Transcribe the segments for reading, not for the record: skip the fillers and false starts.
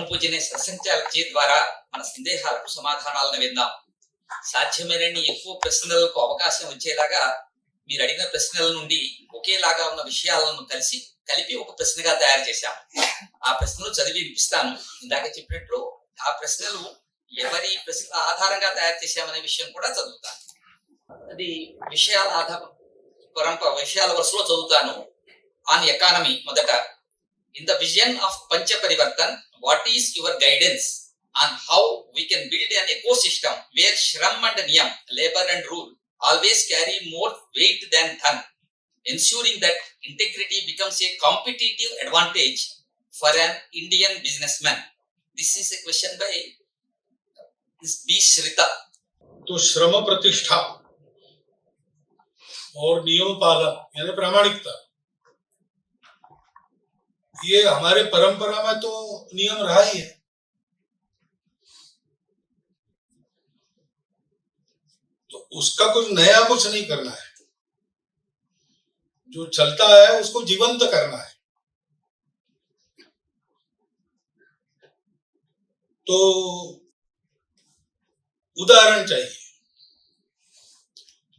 పూజనే సత్సంచాలజీ ద్వారా మన సందేహాలకు సమాధానాలను విందాం. సాధ్యమైనన్ని ఎక్కువ ప్రశ్నలకు అవకాశం వచ్చేలాగా మీరు అడిగిన ప్రశ్నల నుండి ఒకేలాగా ఉన్న విషయాలను కలిపి ఒక ప్రశ్నగా తయారు చేశాం. ఆ ప్రశ్నలు చదివి వినిపిస్తాను. ఇందాక చెప్పినట్లు ఆ ప్రశ్నలు ఎవరి ప్రశ్నల ఆధారంగా తయారు చేశామనే విషయం కూడా చదువుతాను. అది విషయాల వరుసలో చదువుతాను. ఆన్ ఎకానమీ మొదట. In the vision of Pancha Parivartan, what is your guidance on how we can build an ecosystem where Shram and Niyam, labor and rule, always carry more weight than Dhan, ensuring that integrity becomes a competitive advantage for an Indian businessman? This is a question by B. Shrita. तो श्रम प्रतिष्ठा और नियम पालन यानी प्रामाणिकता, ये हमारे परंपरा में तो नियम रहा ही है. तो उसका कुछ नया कुछ नहीं करना है. जो चलता है उसको जीवंत करना है. तो उदाहरण चाहिए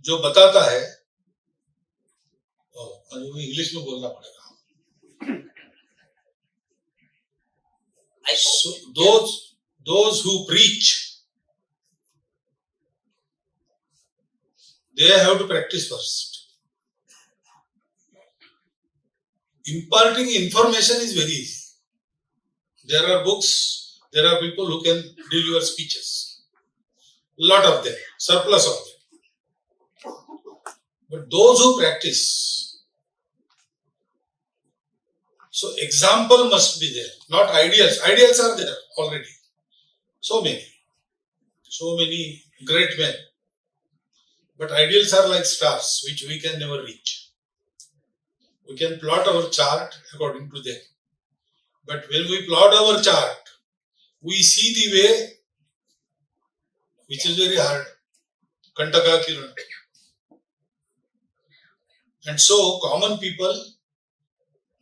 जो बताता है. इंग्लिश में बोलना पड़ेगा. So those who preach, they have to practice first. Imparting information is very easy. There are books, there are people who can deliver speeches. Lot of them, surplus of them. But those who practice, so example must be there, not ideals. Ideals are there already. So many great men. But ideals are like stars, which we can never reach. We can plot our chart according to them. But when we plot our chart, we see the way, which is very hard. Kantaka Kiran. And so common people,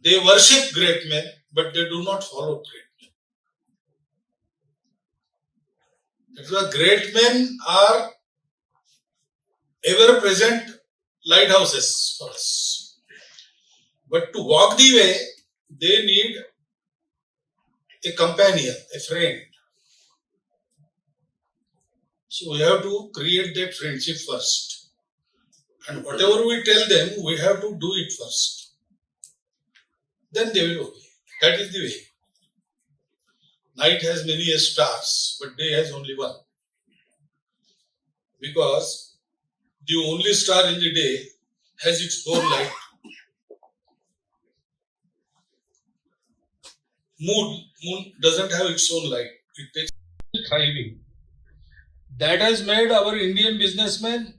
they worship great men, but they do not follow great men. That's why great men are ever-present lighthouses for us. But to walk the way, they need a companion, a friend. So we have to create that friendship first. And whatever we tell them, we have to do it first. Then they will obey. That is the way. Night has many stars, but day has only one. Because the only star in the day has its own light. Moon doesn't have its own light. It takes thriving. That has made our Indian businessmen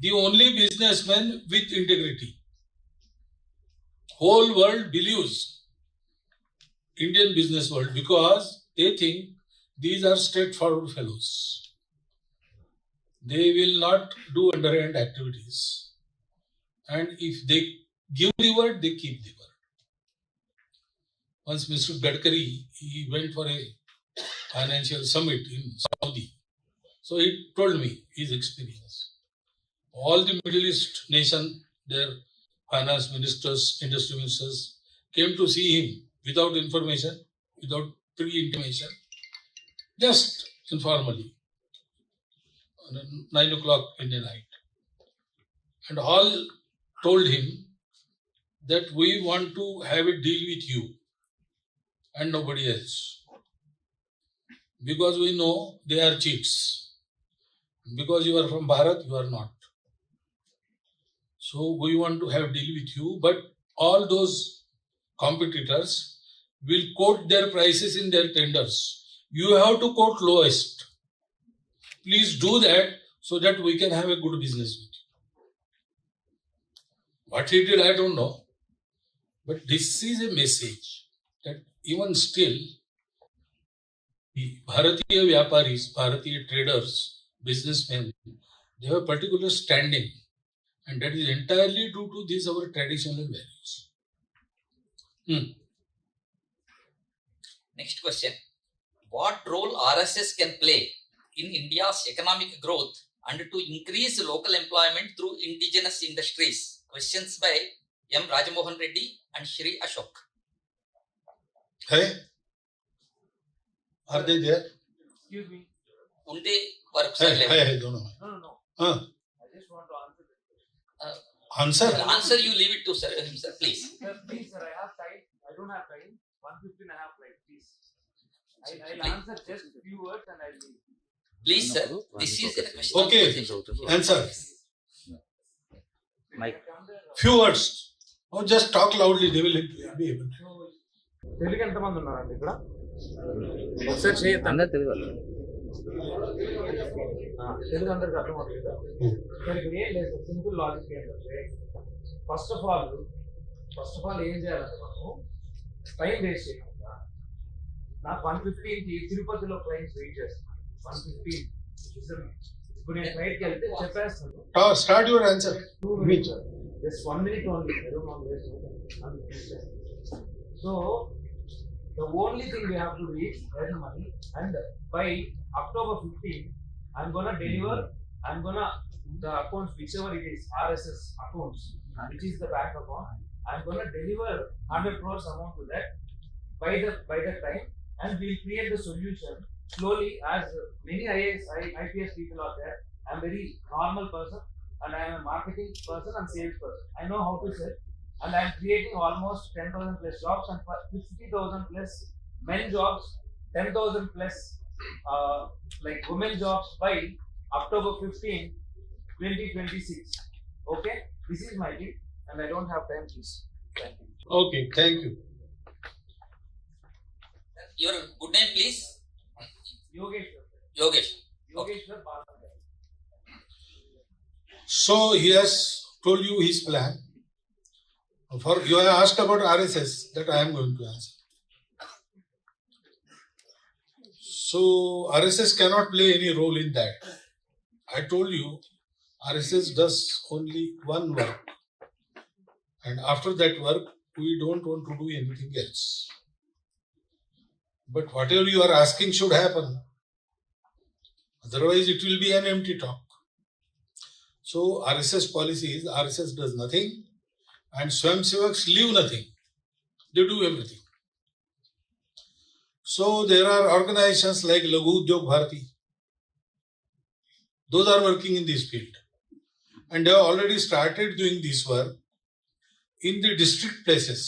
the only businessmen with integrity. Whole world believes Indian business world because they think these are straightforward fellows. They will not do underhand activities. And if they give the word, they keep the word. Once Mr. Gadkari, he went for a financial summit in Saudi. So he told me his experience. All the Middle East nation, their finance ministers, industry ministers came to see him without information, without pre-intimation, just informally, 9 o'clock in the night. And all told him that we want to have a deal with you and nobody else. Because we know they are cheats. Because you are from Bharat, you are not. So we want to have deal with you, but all those competitors will quote their prices in their tenders. You have to quote lowest. Please do that so that we can have a good business with you. What he did, I don't know. But this is a message that even still, the Bharatiya Vyaparis, Bharatiya traders, businessmen, they have a particular standing. And that is entirely due to these our traditional values. Next question. what role RSS can play in India's economic growth and to increase local employment through indigenous industries? Questions by M. Rajamohan Reddy and Shri Ashok. Hey, are they there? Excuse me. Unde work Hey, don't know. No. Huh? I just want to answer this question. Answer? Answer you leave it to sir, himself, please. Sir, please, sir, I have time. I don't have time. 1:15 I have flight, please. I'll answer just a few words and I'll leave. Please, sir. This is a question. Okay, answer. Mike. Few words. Oh, just talk loudly, they will be able to. Telugu ఎంతమంది ఉన్నారండి ఇక్కడ ఒకసారి చేయొద్దు అందరు తెలుగు తెలుగు అందరికి అర్థమవుతుంది కదా ఇక్కడ ఏం లేదు సింపుల్ లాజిక్ ఏంటంటే ఫస్ట్ ఆఫ్ ఆల్ ఏం చేయాలంటే మనము టైం వేస్ట్ చేయకుండా నాకు 1:15కి తిరుపతిలో ట్రైన్స్ వెయిట్ చేస్తున్నాను 1:15 ఇప్పుడు నేను ఫ్లైట్కి వెళ్తే చెప్పేస్తాను Start your answer. 2 minutes just 1 minute only I don't want to waste so the only thing we have to do is earn money and by October 15 I'm gonna deliver the accounts whichever it is RSS accounts which is the bank account I'm gonna deliver 100 crores amount to that by the time and we'll create the solution slowly as many IPS people are there. I'm very normal person and I am a marketing person and sales person. I know how to sell and I am creating almost 10,000 plus jobs and 50,000 plus men jobs, 10,000 plus like women jobs by October 15, 2026. Okay, this is my tip and I don't have time, please. Thank you. Okay, thank you. Your good name, please. Yogeshwar. Yogesh. Yogeshwar Bharat. So he has told you his plan. For you have asked about RSS, that I am going to answer. So RSS cannot play any role in that. I told you RSS does only one work, and after that work we don't want to do anything else. But whatever you are asking should happen. Otherwise it will be an empty talk. So RSS policy is RSS does nothing and Swayamsevaks leave nothing. They do everything. So there are organizations like Laghu Udyog Bharati. Those are working in this field. And they have already started doing this work in the district places.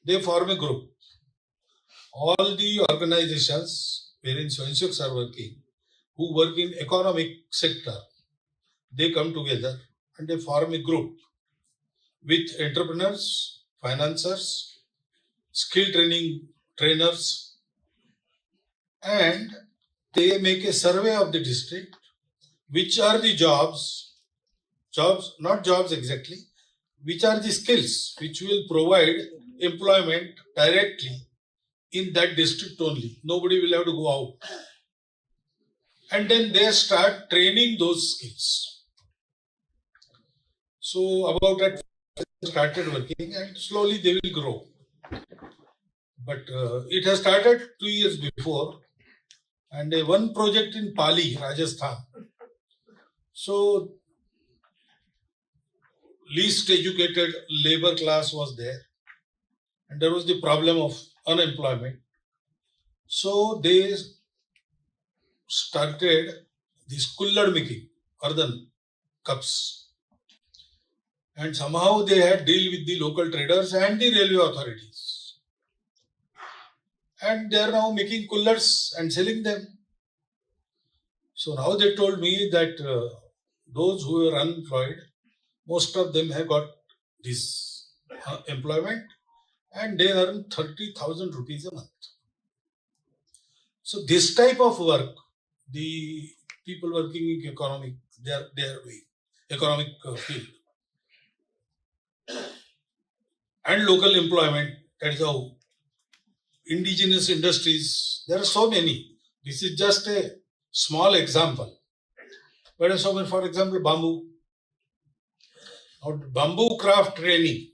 They form a group. All the organizations wherein Swayamsevaks are working, who work in economic sector, they come together and they form a group with entrepreneurs, financiers, skill training trainers, and they make a survey of the district, which are the jobs, not jobs exactly, which are the skills which will provide employment directly in that district only. Nobody will have to go out. And then they start training those skills. So about that started working and slowly they will grow. But it has started 2 years before and one project in Pali, Rajasthan. So least educated labor class was there and there was the problem of unemployment. So they started this kullad making, earthen cups. And somehow they had deal with the local traders and the railway authorities. And they are now making kullers and selling them. So now they told me that those who were unemployed, most of them have got this employment and they earn 30,000 rupees a month. So this type of work, the people working in economic, their way, economic field. And local employment, that is how indigenous industries, there are so many. This is just a small example. But so for example, bamboo. Now, bamboo craft training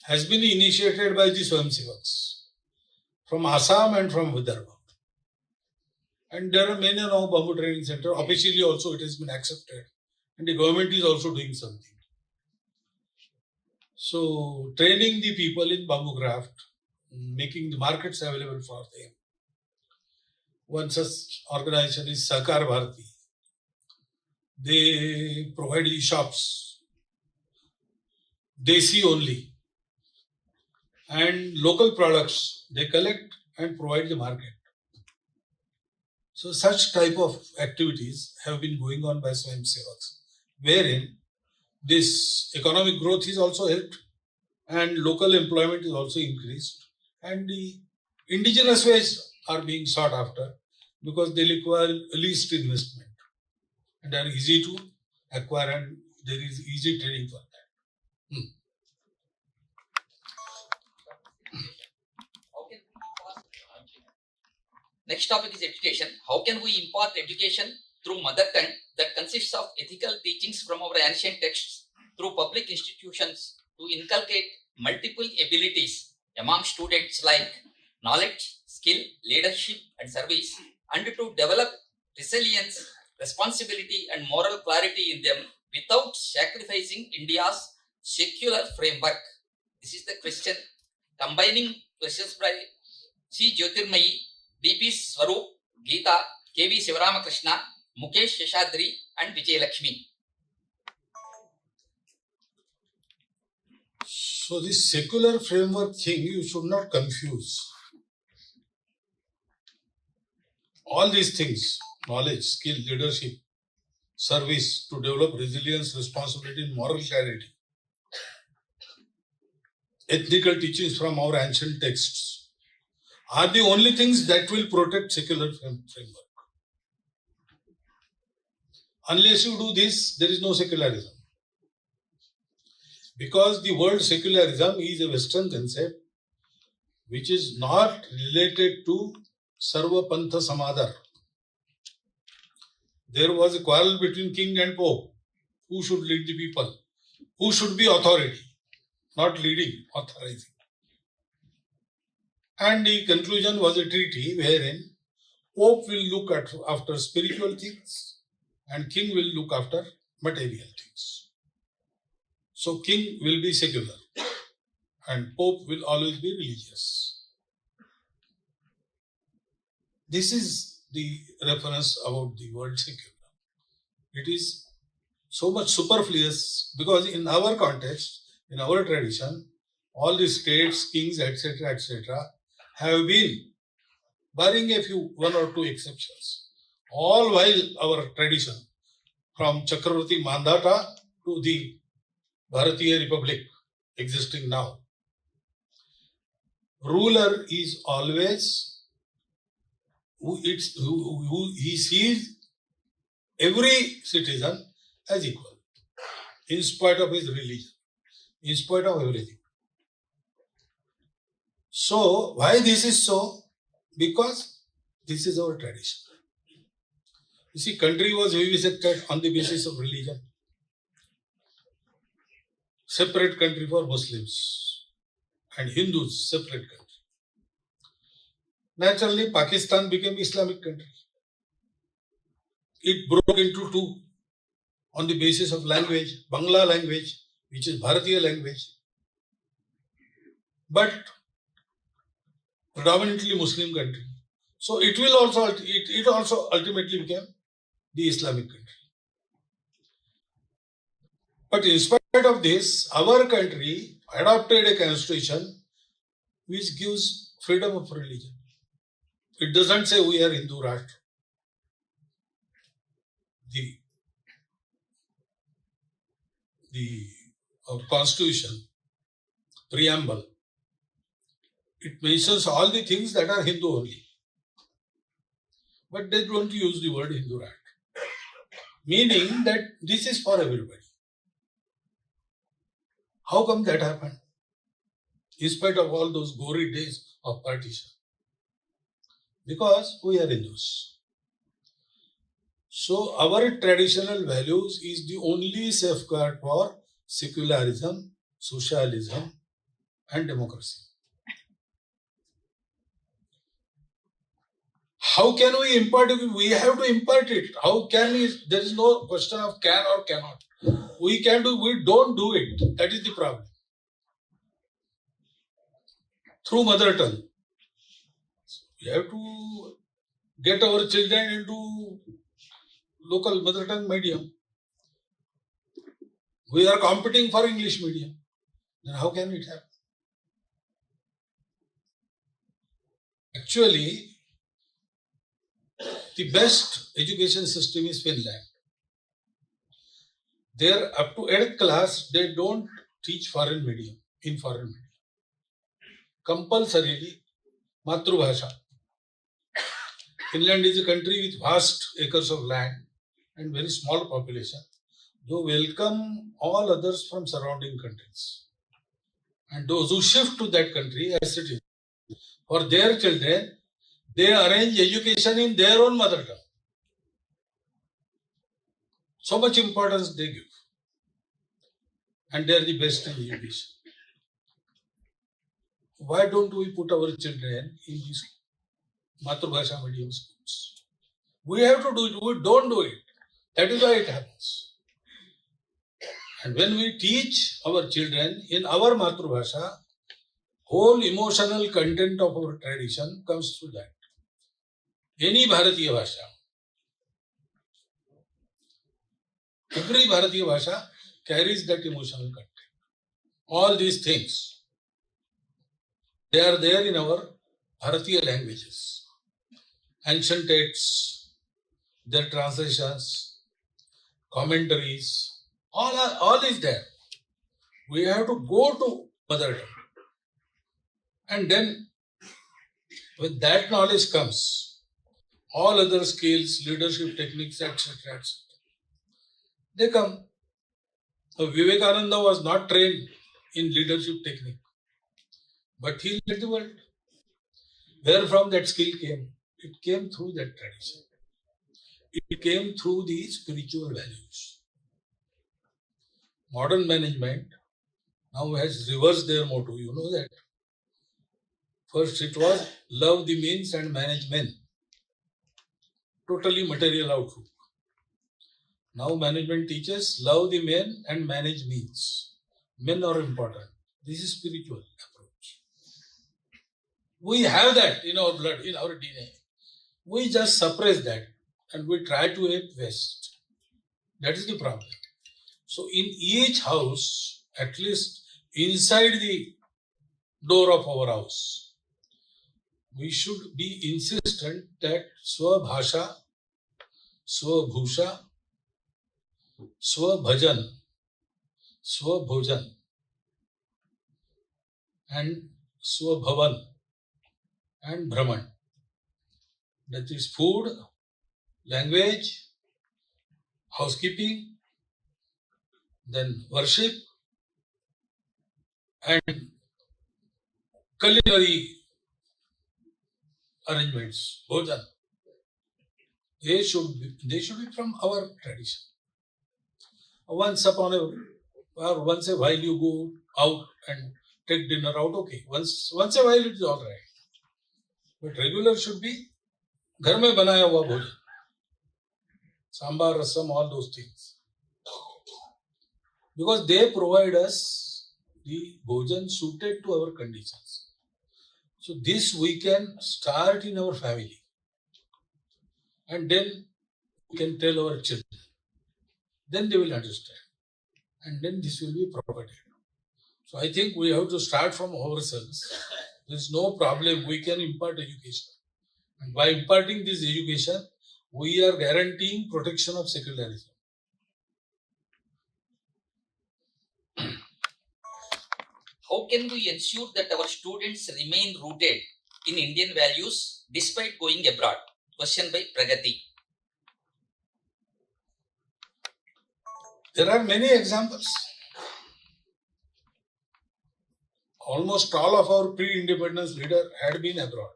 has been initiated by the Swayamsevaks from Assam and from Vidarbha. And there are many now bamboo training centers. Officially also it has been accepted. And the government is also doing something. So training the people in bamboo craft, making the markets available for them. One such organization is Sahkar Bharati. They provide e-shops, desi only, and local products they collect and provide the market. So such type of activities have been going on by Swayamsevaks, wherein this economic growth is also helped and local employment is also increased, and the indigenous ways are being sought after because they require least investment and are easy to acquire, and there is easy trading for that. Next topic is education. How can we impart education through mother tongue that consists of ethical teachings from our ancient texts through public institutions to inculcate multiple abilities among students like knowledge, skill, leadership and service, and to develop resilience, responsibility and moral clarity in them without sacrificing India's secular framework? This is the question, combining questions by C. Jyotirmayi, D.P. Swaroop, Geeta, K.V. Sivaramakrishna, Mukesh Sheshadri and Vijayalakshmi. So this secular framework thing you should not confuse. All these things, knowledge, skill, leadership, service to develop resilience, responsibility and moral clarity, ethical teachings from our ancient texts, are the only things that will protect secular framework. Unless you do this, there is no secularism. Because the word secularism is a Western concept which is not related to Sarva Pantha Samadhar. There was a quarrel between king and pope. Who should lead the people? Who should be authority? Not leading, authorizing. And the conclusion was a treaty wherein Pope will look after spiritual things and king will look after material things. So king will be secular and Pope will always be religious. This is the reference about the word secular. It is so much superfluous because in our context, in our tradition, all the states, kings, etc., have been, barring a few, one or two exceptions, all while our tradition, from Chakravarti Mandata to the Bharatiya Republic existing now, ruler is always he sees every citizen as equal, in spite of his religion, in spite of everything. So, why this is so? Because this is our tradition. You see, country was vivisected on the basis of religion. Separate country for Muslims and Hindus, separate country. Naturally, Pakistan became Islamic country. It broke into two on the basis of language, Bangla language, which is Bharatiya language, but predominantly Muslim country. So it also ultimately became the Islamic country. But in spite of this, our country adopted a constitution which gives freedom of religion. It doesn't say we are Hindu Rashtra. Our constitution, preamble, it mentions all the things that are Hindu only. But they don't use the word Hindu Rashtra. Meaning that this is for everybody. How come that happened? In spite of all those gory days of partition. Because we are Hindus. So our traditional values is the only safeguard for secularism, socialism and democracy. How can we impart it? We have to impart it. How can we? There is no question of can or cannot. We can do, we don't do it. That is the problem. Through mother tongue. We have to get our children into local mother tongue medium. We are competing for English medium. Then how can it happen? Actually, the best education system is Finland. There, up to 8th class, they don't teach foreign medium, in foreign medium. Compulsorily, Matrubhasha. Finland is a country with vast acres of land and very small population. They welcome all others from surrounding countries. And those who shift to that country as citizens, for their children, they arrange education in their own mother tongue. So much importance they give. And they are the best in education. Why don't we put our children in these Matrubhasha medium schools? We have to do it. We don't do it. That is why it happens. And when we teach our children in our Matrubhasha, whole emotional content of our tradition comes through that. Any Bharatiya Bhasha, every Bharatiya Bhasha carries that emotional content. All these things, they are there in our Bharatiya languages. Ancient texts, their translations, commentaries, all is there. We have to go to mother tongue. And then, with that knowledge comes all other skills, leadership techniques, etc. They come. So Vivekananda was not trained in leadership technique, but he led the world. Where from that skill came? It came through that tradition. It came through the spiritual values. Modern management now has reversed their motto. You know that. First it was love the means and manage men. Totally material outlook. Now management teaches love the men and manage means. Men are important. This is spiritual approach. We have that in our blood, in our DNA. We just suppress that and we try to ape West. That is the problem. So in each house, at least inside the door of our house, we should be insistent that Swabhasha, Swabhusha, Swabhajan, Swabhojan and Swabhavan and Brahman. That is food, language, housekeeping, then worship and culinary arrangements, bhojan. They should be from our tradition. Once a while you go out and take dinner out, okay. Once a while it is all right. But regular should be घर में बनाया हुआ भोजन, sambar, rasam, all those things. Because they provide us the bhojan suited to our conditions. So this we can start in our family. And then we can tell our children. Then they will understand. And then this will be propagated. So I think we have to start from ourselves. There is no problem. We can impart education. And by imparting this education, we are guaranteeing protection of secularism. How can we ensure that our students remain rooted in Indian values despite going abroad? Question by Pragati. There are many examples. Almost all of our pre-independence leaders had been abroad.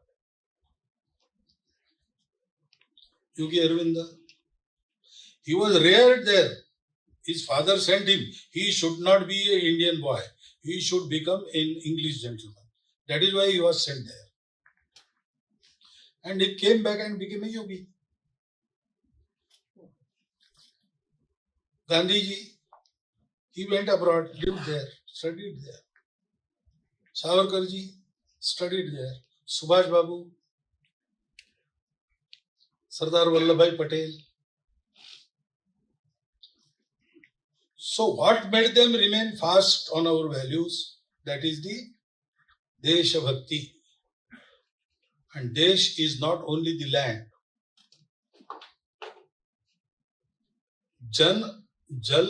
Yogi Arvinda, he was reared there. His father sent him. He should not be an Indian boy. He should become an English gentleman. That is why he was sent there. and he came back and became a yogi. Gandhiji, he went abroad, lived there, studied there. Savarkarji studied there. Subhash Babu, Sardar Vallabhbhai Patel. So what made them remain fast on our values? That is the Desha Bhakti. And Desh is not only the land. Jan, Jal,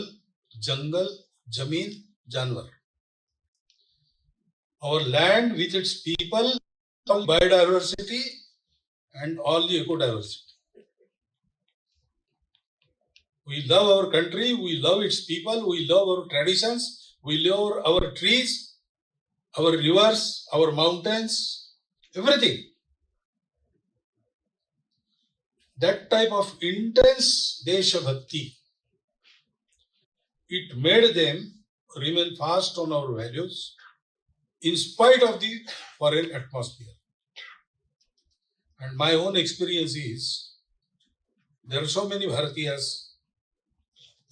Jangal, Jameen, Janwar. Our land with its people, all biodiversity and all the ecodiversity. We love our country, we love its people, we love our traditions, we love our trees, our rivers, our mountains, everything. That type of intense Desha Bhakti, it made them remain fast on our values in spite of the foreign atmosphere. And my own experience is, there are so many Bharatiyas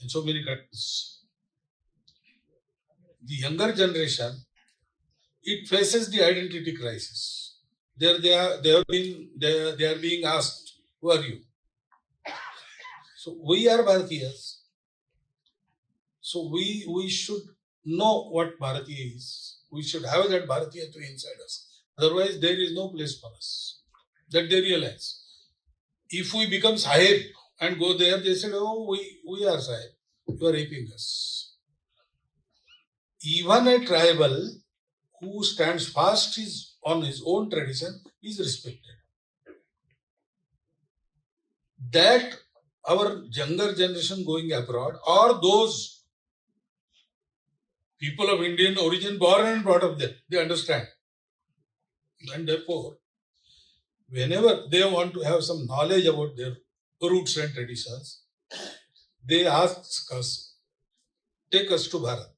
in so many countries. The younger generation, it faces the identity crisis. They are being asked, who are you? So we are Bharatiyas. So we should know what Bharatiya is. We should have that Bharatiyatva inside us. Otherwise, there is no place for us. That they realize. If we become Sahib and go there, they said, oh, we are Sahib. You are raping us. Even a tribal who stands fast on his own tradition is respected. That our younger generation going abroad, or those people of Indian origin born and brought up there, they understand. And therefore, whenever they want to have some knowledge about their roots and traditions, they ask us, take us to Bharat.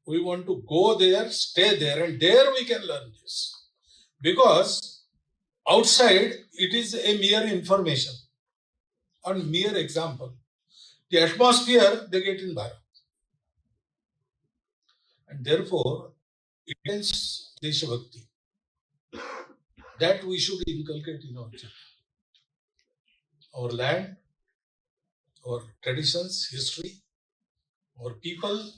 We want to go there, stay there, and there we can learn this. Because outside, it is a mere information or mere example. The atmosphere they get in Bharat. And therefore, it is Desha Bhakti. That we should inculcate in our children. Our land, our traditions, history, our people,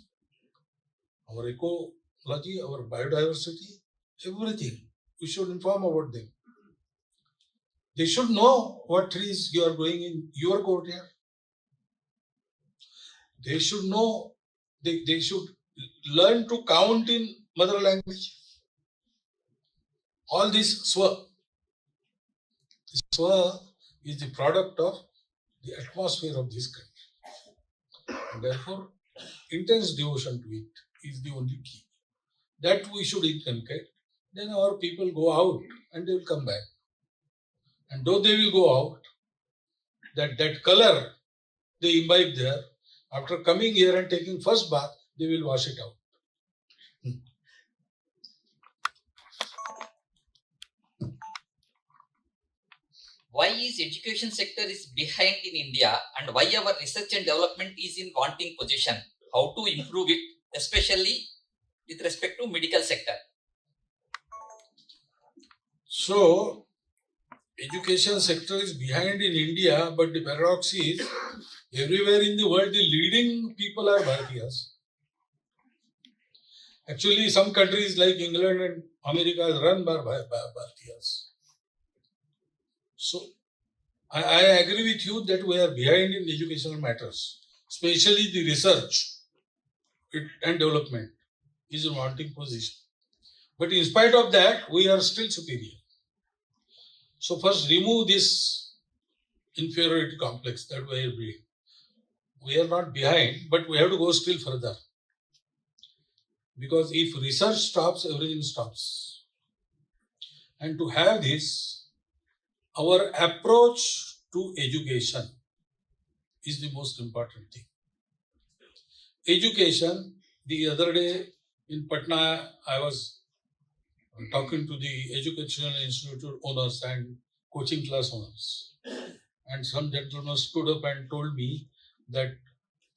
our ecology, our biodiversity, everything. We should inform about them. They should know what trees you are growing in your courtyard. They should know, they should learn to count in mother language. All this Swa. This Swa is the product of the atmosphere of this country. And therefore, intense devotion to it is the only key. That we should inculcate. Then our people go out and they will come back. And though they will go out, that color they imbibe there, after coming here and taking first bath, they will wash it out. Why is education sector is behind in India, and why our research and development is in wanting position? How to improve it, especially with respect to medical sector? So, education sector is behind in India, but the paradox is, everywhere in the world, the leading people are Bharatiyas. Actually, some countries like England and America are run by Bharatiyas. So, I agree with you that we are behind in educational matters, especially the research and development is in wanting position. But in spite of that, we are still superior. So first remove this inferiority complex that we are being. We are not behind, but we have to go still further. Because if research stops, everything stops. And to have this, our approach to education is the most important thing. Education, the other day in Patna, I was talking to the educational institute owners and coaching class owners. And some gentleman stood up and told me that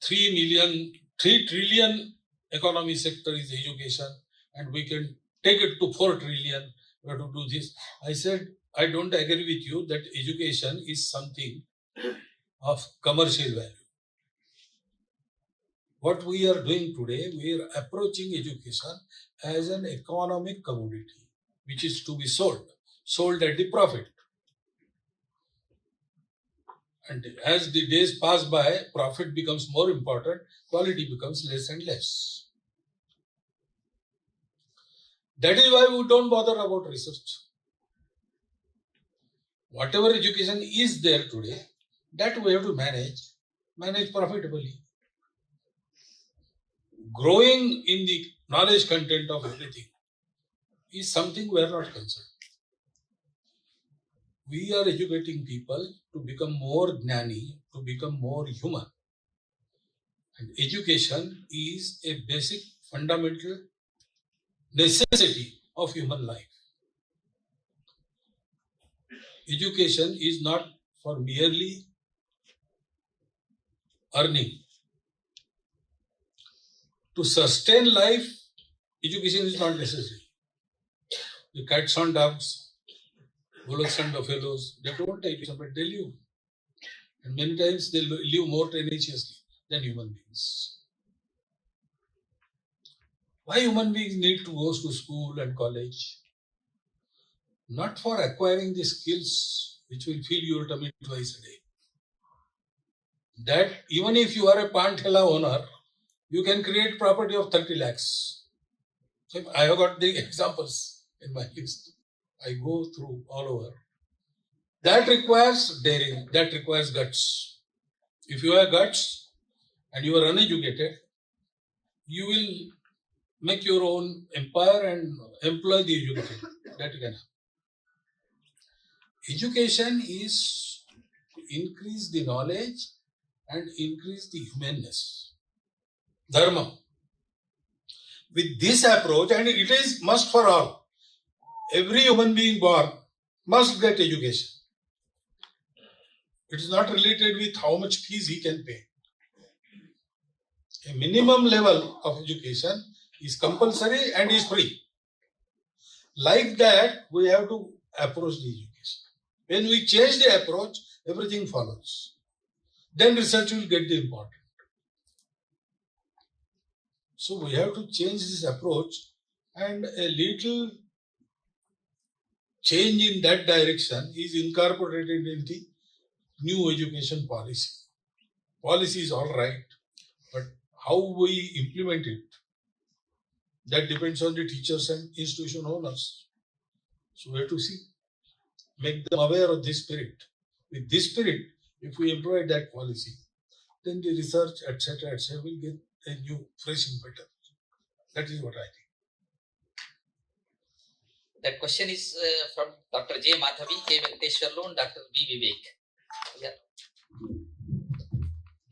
3 trillion economy sector is education, and we can take it to 4 trillion. We have to do this. I said, I don't agree with you that education is something of commercial value. What we are doing today, we are approaching education as an economic commodity, which is to be sold at the profit. And as the days pass by, profit becomes more important, quality becomes less and less. That is why we don't bother about research. Whatever education is there today, that we have to manage profitably. Growing in the knowledge content of everything is something we are not concerned. We are educating people to become more gnani, to become more human. And education is a basic fundamental necessity of human life. Education is not for merely earning. To sustain life, education is not necessary. The cats and dogs, bullocks and buffaloes, they don't take education, but they live. And many times they live more tenaciously than human beings. Why human beings need to go to school and college? Not for acquiring the skills which will fill your tummy twice a day. That even if you are a Panthela owner, you can create property of 30 lakhs. So I have got the examples in my list. I go through all over. That requires daring, that requires guts. If you have guts and you are uneducated, you will make your own empire and employ the educated. That you can have. Education is to increase the knowledge and increase the humanness. Dharma. With this approach, and it is must for all, every human being born must get education. It is not related with how much fees he can pay. A minimum level of education is compulsory and is free. Like that, we have to approach the education. When we change the approach, everything follows. Then research will get the important. So we have to change this approach, and a little change in that direction is incorporated in the new education policy. Policy is all right, but how we implement it, that depends on the teachers and institution owners. So we have to see, make them aware of this spirit. With this spirit, if we employ that policy, then the research, etc., will get a new, fresh impetus. That is what I think. That question is from Dr. J. Madhavi, K. Venkateshwarlu, and Dr. B. Vivek. Yeah.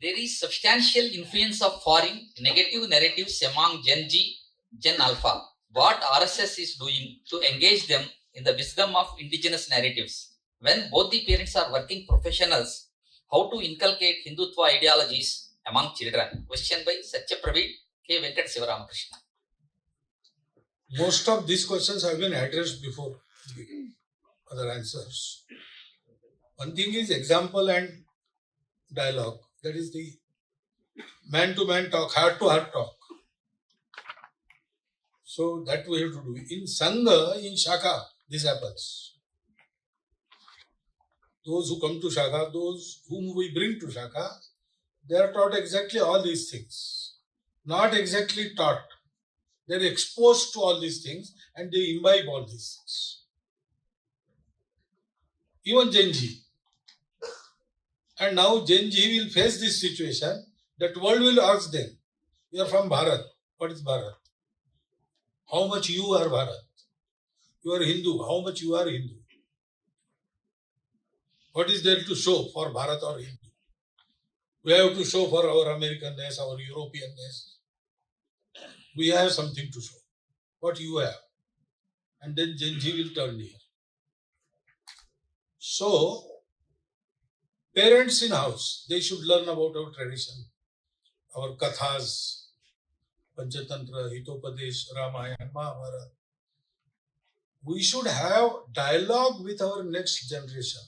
There is substantial influence of foreign negative narratives among Gen Z, Gen Alpha. What RSS is doing to engage them in the wisdom of indigenous narratives? When both the parents are working professionals, how to inculcate Hindutva ideologies among children? Question by Satya Praveed, K. Venkat Sivaramakrishna. Most of these questions have been addressed before the other answers. One thing is example and dialogue. That is the man-to-man talk, heart-to-heart talk. So that we have to do. In Sangha, in Shaka, this happens. Those who come to Shaka, those whom we bring to Shaka, they are taught exactly all these things. Not exactly taught. They are exposed to all these things and they imbibe all these things. Even Gen Z. And now Gen Z will face this situation that world will ask them, you are from Bharat. What is Bharat? How much you are Bharat? You are Hindu. How much you are Hindu? What is there to show for Bharat or Hindu? We have to show for our Americanness, our Europeanness. We have something to show. What you have. and then Gen Z will turn here. So, parents in house, they should learn about our tradition, our kathas, Panchatantra, Hitopadesh, Ramayana, Mahabharata. We should have dialogue with our next generation.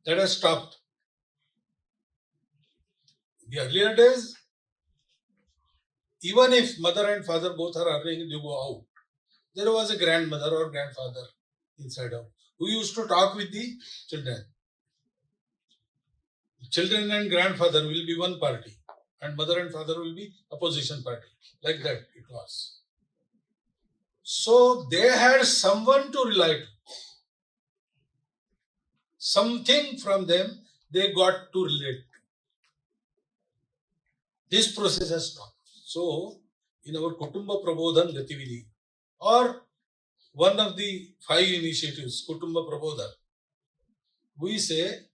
That has stopped. The earlier days, even if mother and father both are earning, they go out. There was a grandmother or grandfather inside out who used to talk with the children. Children and grandfather will be one party, and mother and father will be opposition party. Like that it was. So they had someone to rely to. Something from them they got to relate to. This process has stopped. So in our Kutumba Prabodhan Gatividhi, or one of the 5 initiatives, Kutumba Prabodhan, we say,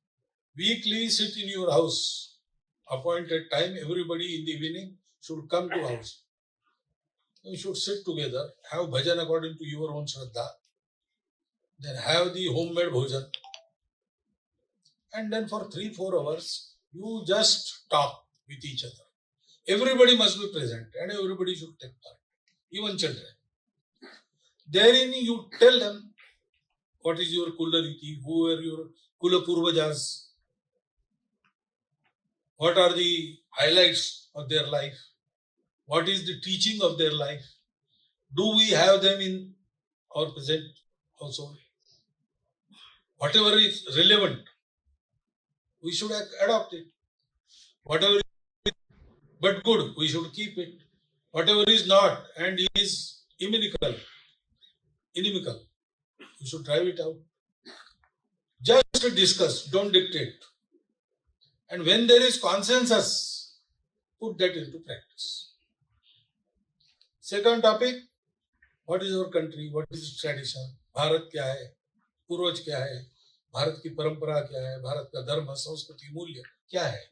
weekly sit in your house, appointed time, everybody in the evening should come to house. You should sit together, have bhajan according to your own shraddha, then have the homemade bhojan, and then for 3-4 hours, you just talk with each other. Everybody must be present and everybody should take part, even children. Therein you tell them what is your Kula Riti, who are your Kula Purvajas, what are the highlights of their life, what is the teaching of their life, do we have them in our present household? Whatever is relevant, we should adopt it. Whatever is but good, we should keep it. Whatever is not and is inimical, we should drive it out. Just discuss, don't dictate. And when there is consensus, put that into practice. Second topic, what is our country? What is its tradition? Bharat kya hai? Purvaj kya hai? Bharat ki parampara kya hai? Bharat ka dharma, sanskriti, mulya kya hai?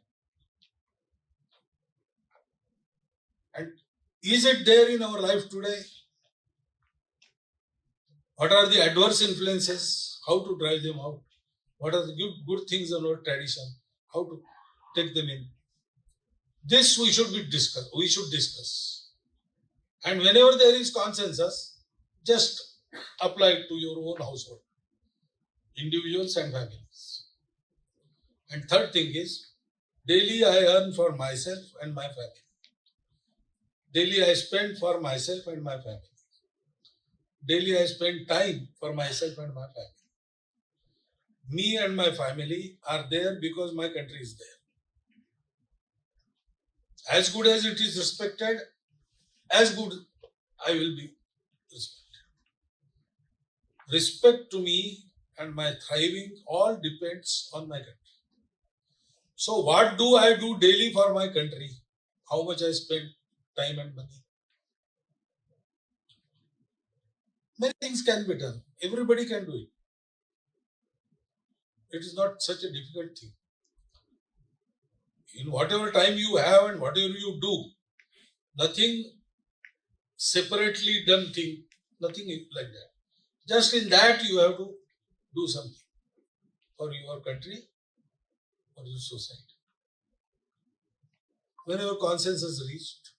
And is it there in our life today? What are the adverse influences? How to drive them out? What are the good things in our tradition? How to take them in? This we should discuss. And whenever there is consensus, just apply it to your own household, individuals and families. And third thing is, daily I earn for myself and my family. Daily I spend for myself and my family. Daily I spend time for myself and my family. Me and my family are there because my country is there. As good as it is respected, as good I will be respected. Respect to me and my thriving all depends on my country. So what do I do daily for my country? How much I spend time and money? Many things can be done. Everybody can do it. It is not such a difficult thing. In whatever time you have and whatever you do, nothing separately done thing, nothing like that. Just in that you have to do something for your country, for your society. Whenever consensus is reached,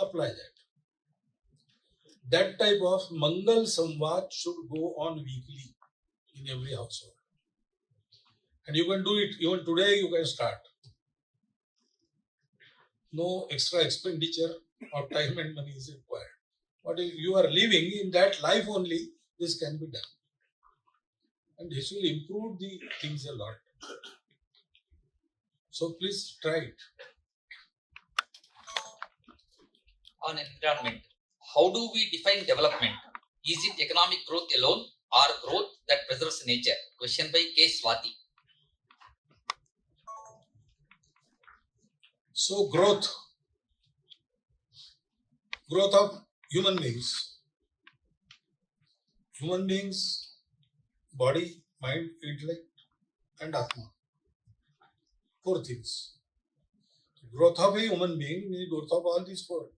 apply that. That type of Mangal Samvad should go on weekly in every household. And you can do it even today, you can start. No extra expenditure of time and money is required. But if you are living in that life only, this can be done. And this will improve the things a lot. So please try it. On environment, how do we define development? Is it economic growth alone or growth that preserves nature? Question by K. Swati. So growth of human beings, body, mind, intellect and Atma. 4 things. Growth of a human being means growth of all these 4.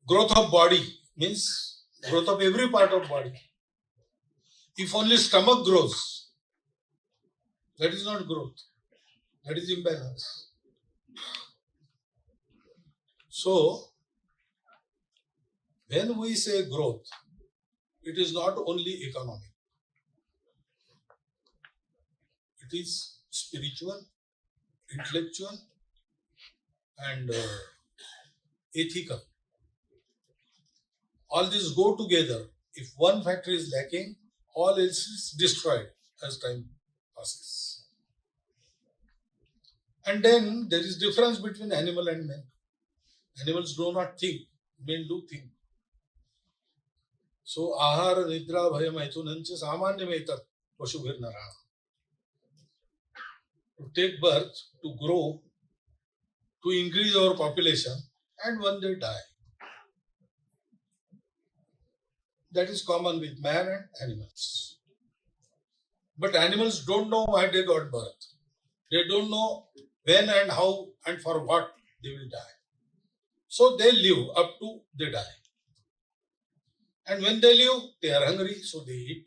Growth of body means growth of every part of body. If only stomach grows, that is not growth. That is imbalance. So, when we say growth, it is not only economic. It is spiritual, intellectual, and ethical. All these go together. If one factor is lacking, all else is destroyed as time passes. And then there is difference between animal and man. Animals do not think, men do think. So, ahara, nidra, bhaya, maithunancha, samanya maitat, pashubhir nara. To take birth, to grow, to increase our population, and one day die. That is common with man and animals. But animals don't know why they got birth. They don't know when and how and for what they will die. So they live up to they die. And when they live, they are hungry, so they eat.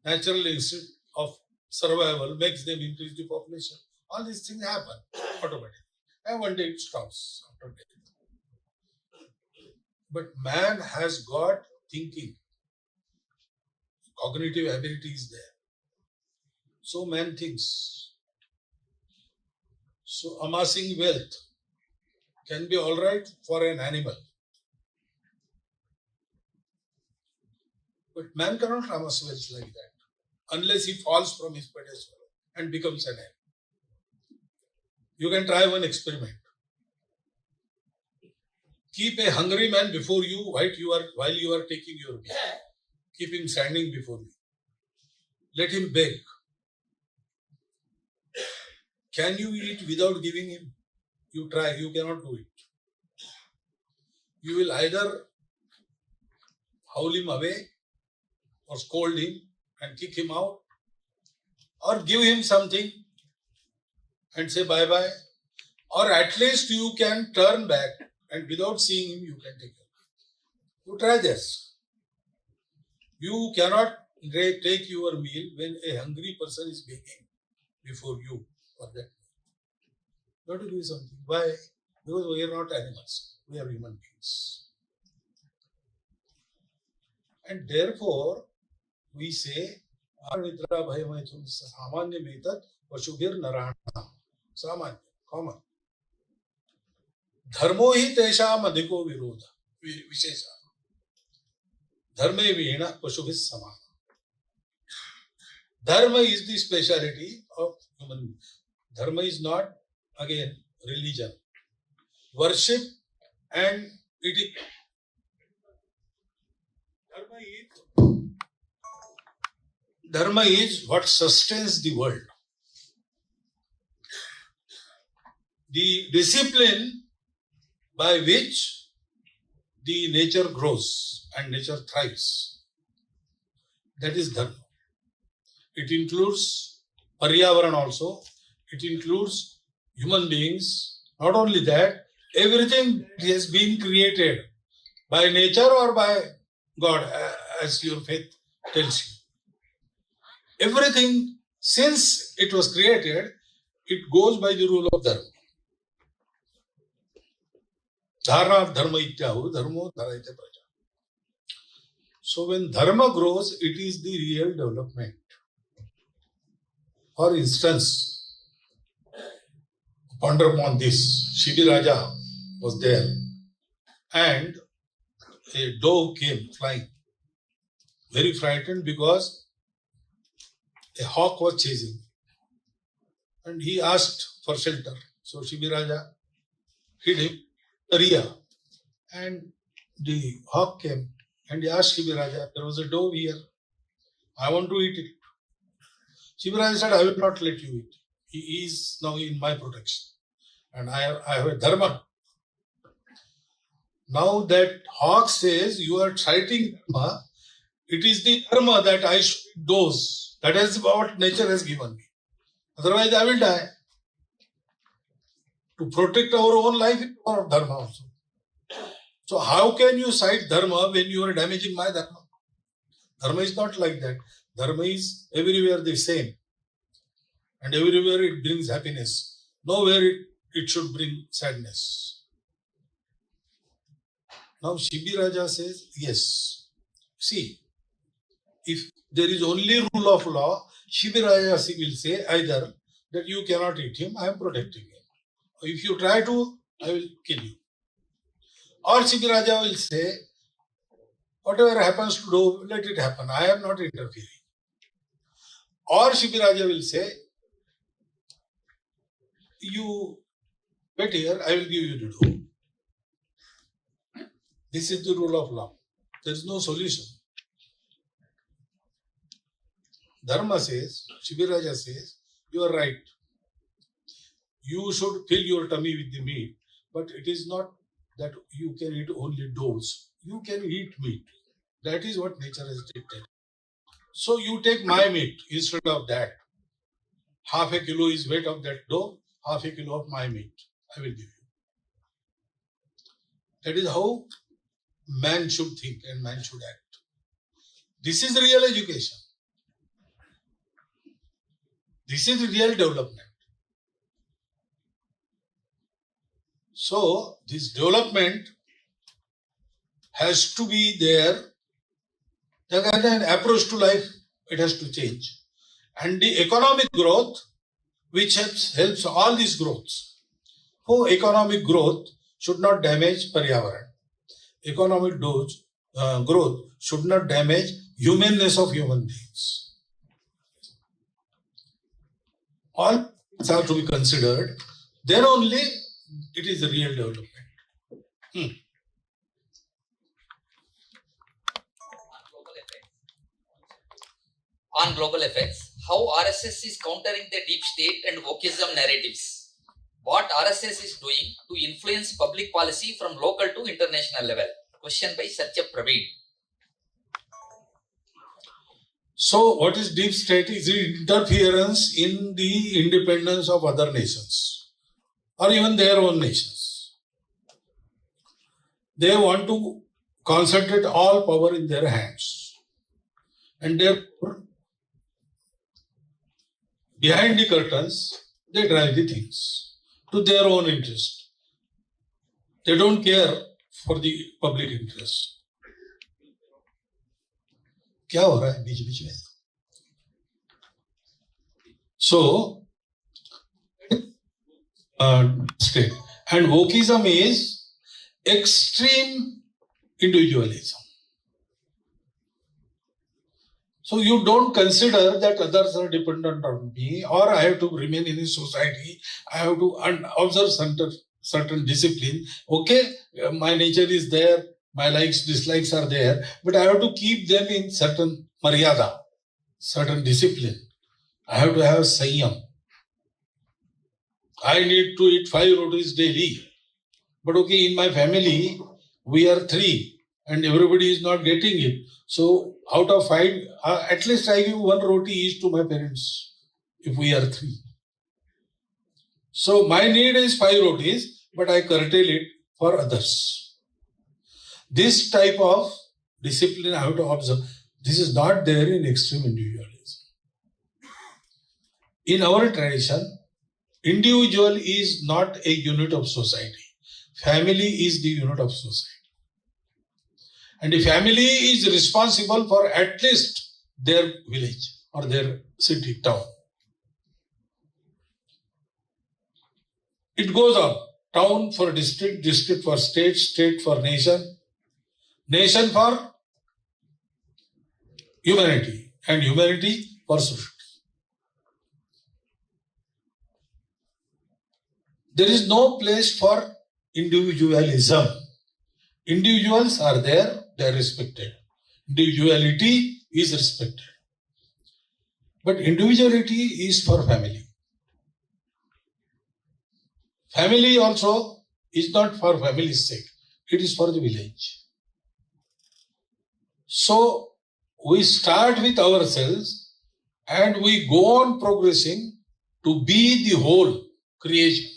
Natural instinct of survival makes them increase the population. All these things happen automatically. And one day it stops after death. But man has got thinking. Cognitive ability is there. So man thinks. So amassing wealth can be all right for an animal. But man cannot amass wealth like that unless he falls from his pedestal and becomes an animal. You can try one experiment. Keep a hungry man before you while you are taking your meal. Keep him standing before you. Let him beg. Can you eat without giving him? You try, you cannot do it. You will either howl him away or scold him and kick him out, or give him something and say bye-bye, or at least you can turn back and without seeing him, you can take him. You try this. You cannot take your meal when a hungry person is begging before you for that. You have to do something. Why? Because we are not animals. We are human beings. And therefore, we say, Nidra bhayamaithun samanya metat vashubhir narana. Samanya, common. Dharmo hi tesham adhiko virodha. Vishesha. Dharma vihina pashubhis samana. Dharma is the speciality of human beings. Dharma is not, again, religion. Worship and eating. Dharma is what sustains the world. The discipline by which the nature grows and nature thrives. That is dharma. It includes Paryavaran also. It includes human beings. Not only that, everything has been created by nature or by God, as your faith tells you. Everything, since it was created, it goes by the rule of dharma. Dharma dharma ityahu, dharmo dharayate praja. So when dharma grows, it is the real development. For instance, ponder upon this. Shibi Raja was there and a dove came flying, very frightened because a hawk was chasing. And he asked for shelter. So Shibi Raja hid him, Riya. And the hawk came and he asked Shibi Raja, there was a dove here. I want to eat it. Shibi Raja said, I will not let you eat. He is now in my protection. And I have a dharma. Now that hawk says, you are citing dharma, it is the dharma that I should dose. That is what nature has given me. Otherwise, I will die. To protect our own life is our dharma also. So how can you cite dharma when you are damaging my dharma? Dharma is not like that. Dharma is everywhere the same. And everywhere it brings happiness. Nowhere it should bring sadness. Now Shibi Raja says, yes. See, if there is only rule of law, Shibi Raja will say either that you cannot eat him, I am protecting him. If you try to, I will kill you. Or Shibi Raja will say, whatever happens to do, let it happen. I am not interfering. Or Shibi Raja will say, you wait here, I will give you the do. This is the rule of law. There is no solution. Dharma says, Shibi Raja says, you are right. You should fill your tummy with the meat, but it is not that you can eat only doughs. You can eat meat. That is what nature has dictated. So you take my meat instead of that. Half a kilo is weight of that dough, half a kilo of my meat. I will give you. That is how man should think and man should act. This is real education. This is real development. So this development has to be there. An approach to life, it has to change. And the economic growth, which helps all these growths. For economic growth should not damage Paryavaran. Economic growth should not damage humanness of human beings. All things have to be considered. Then only it is a real development. On global effects, how RSS is countering the deep state and wokeism narratives. What RSS is doing to influence public policy from local to international level. Question by Satya Praveen. So what is deep state? Is interference in the independence of other nations or even their own nations. They want to concentrate all power in their hands. And therefore, behind the curtains, they drive the things to their own interest. They don't care for the public interest. क्या हो रहा है बीच बीच में? So, state and wokeism is extreme individualism. So you don't consider that others are dependent on me, or I have to remain in a society. I have to observe certain discipline. Okay, my nature is there. My likes, dislikes are there, but I have to keep them in certain maryada, certain discipline. I have to have sanyam. I need to eat 5 rotis daily. But okay, in my family, we are 3 and everybody is not getting it. So out of 5, at least I give 1 roti each to my parents if we are 3. So my need is 5 rotis, but I curtail it for others. This type of discipline I have to observe. This is not there in extreme individualism. In our tradition, individual is not a unit of society. Family is the unit of society. And the family is responsible for at least their village or their city, town. It goes on. Town for district, district for state, state for nation, nation for humanity, and humanity for society. There is no place for individualism. Individuals are there, they are respected. Individuality is respected. But individuality is for family. Family also is not for family's sake. It is for the village. So we start with ourselves and we go on progressing to be the whole creation.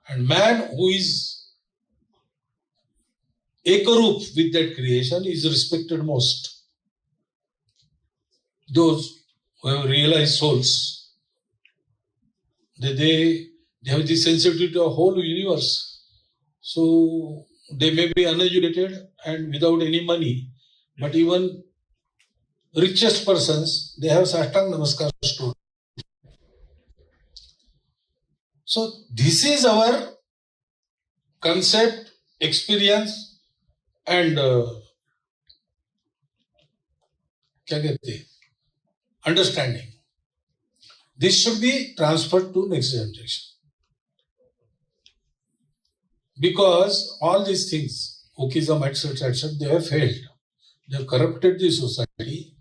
And man who is Ekarup with that creation is respected most. Those who have realized souls, they have the sensitivity to a whole universe. So they may be uneducated and without any money, but even richest persons, they have Sahtang Namaskar stood. So this is our concept, experience and understanding. This should be transferred to next generation. Because all these things, Okism, etc., they have failed. They have corrupted the society.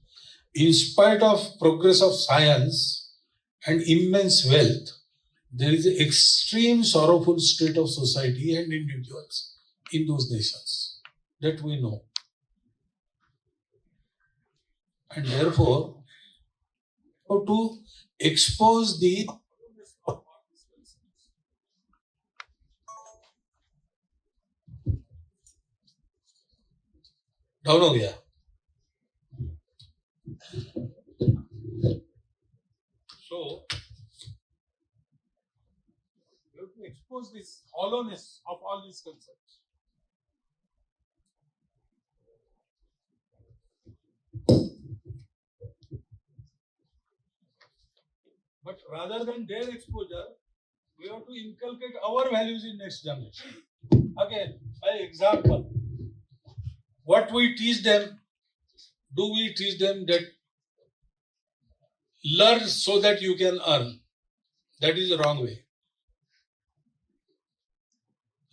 In spite of progress of science and immense wealth, there is an extreme sorrowful state of society and individuals in those nations that we know. And therefore, how to expose the down ho gaya. So, we have to expose this hollowness of all these concepts. But rather than their exposure, we have to inculcate our values in next generation. Again, by example, what we teach them, do we teach them that learn so that you can earn? That is the wrong way.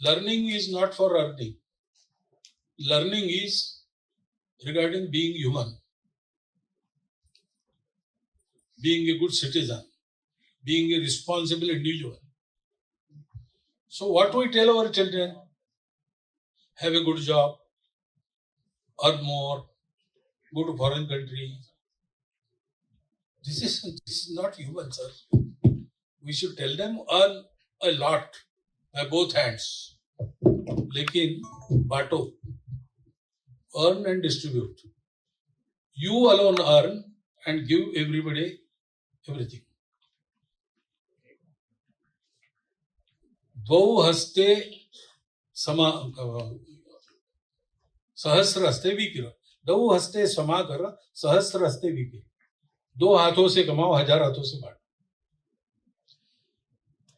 Learning is not for earning. Learning is regarding being human, being a good citizen, being a responsible individual. So what we tell our children? Have a good job, earn more, go to foreign country. This is not human, sir. We should tell them earn a lot by both hands. Lekin bato, earn and distribute. You alone earn and give everybody everything. Dvau haste सहस्र हस्ते विकिर, दो हस्ते समा कर सहस्र हस्ते विकिर. दो हाथों से कमाओ, हजार हाथों से बांटो.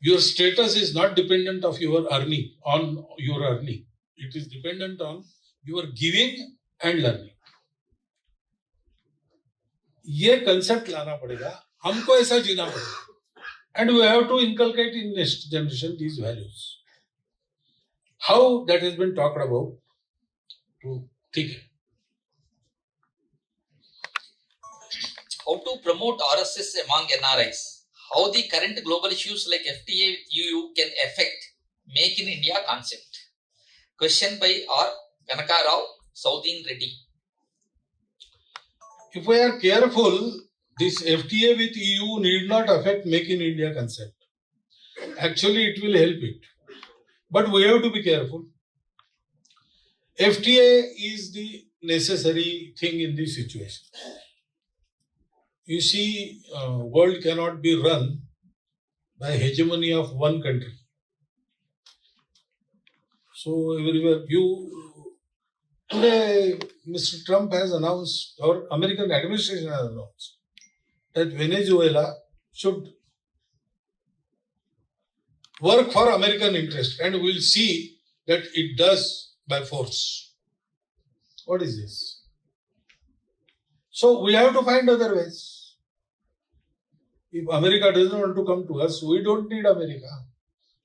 Your status is not dependent of your earning, on your earning. It is dependent on your giving and learning. ये concept लाना पड़ेगा, हमको ऐसा जीना पड़ेगा. And we have to inculcate in next generation these values. How that has been talked about? ठीक है. How to promote RSS among NRIs? How the current global issues like FTA with EU can affect Make in India concept? Question by R. Kanaka Rao, Soudin Reddy. If we are careful, this FTA with EU need not affect Make in India concept. Actually, it will help it. But we have to be careful. FTA is the necessary thing in this situation. You see, world cannot be run by hegemony of one country. So everywhere today, Mr. Trump has announced, or American administration has announced, that Venezuela should work for American interest, and we'll see that it does by force. What is this? So we have to find other ways. If America doesn't want to come to us, we don't need America.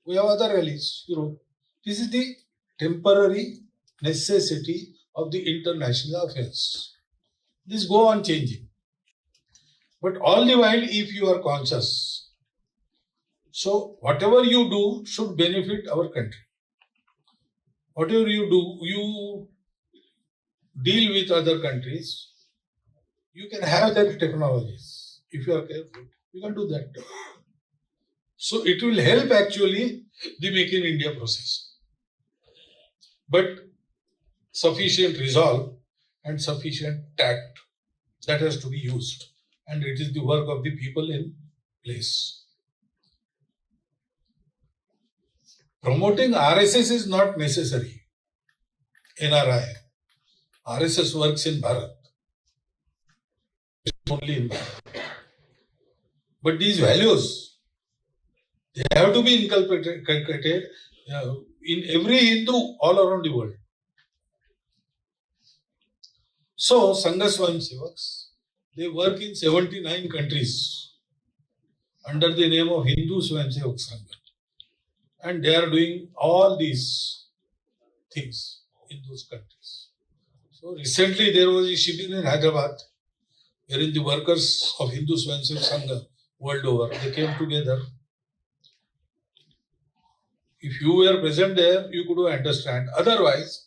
We have other allies, Europe. This is the temporary necessity of the international affairs. This go on changing. But all the while, if you are conscious, so whatever you do should benefit our country. Whatever you do, you deal with other countries, you can have their technologies. If you are careful, you can do that. So it will help actually the Make in India process. But sufficient resolve and sufficient tact that has to be used. And it is the work of the people in place. Promoting RSS is not necessary. NRI. RSS works in Bharat. Only in Bharat. But these values, they have to be inculcated in every Hindu all around the world. So, Sangha Swayamsevaks, they work in 79 countries under the name of Hindu Swayamsevak Sangha. And they are doing all these things in those countries. So, recently there was a shibir in Hyderabad, wherein the workers of Hindu Swayamsevak Sangha world over, they came together. If you were present there, you could understand. Otherwise,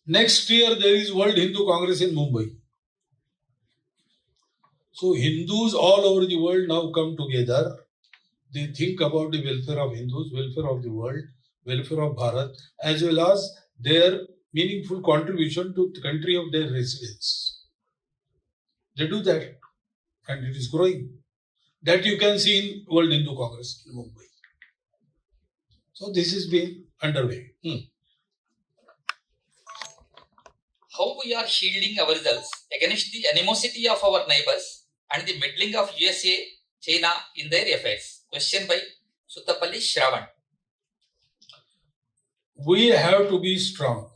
next year there is World Hindu Congress in Mumbai. So Hindus all over the world now come together. They think about the welfare of Hindus, welfare of the world, welfare of Bharat, as well as their meaningful contribution to the country of their residence. They do that, and it is growing. That you can see in World Hindu Congress in Mumbai. So this is being underway. How we are shielding ourselves against the animosity of our neighbors and the meddling of USA, China in their affairs? Question by Sutapalli Shravan. We have to be strong.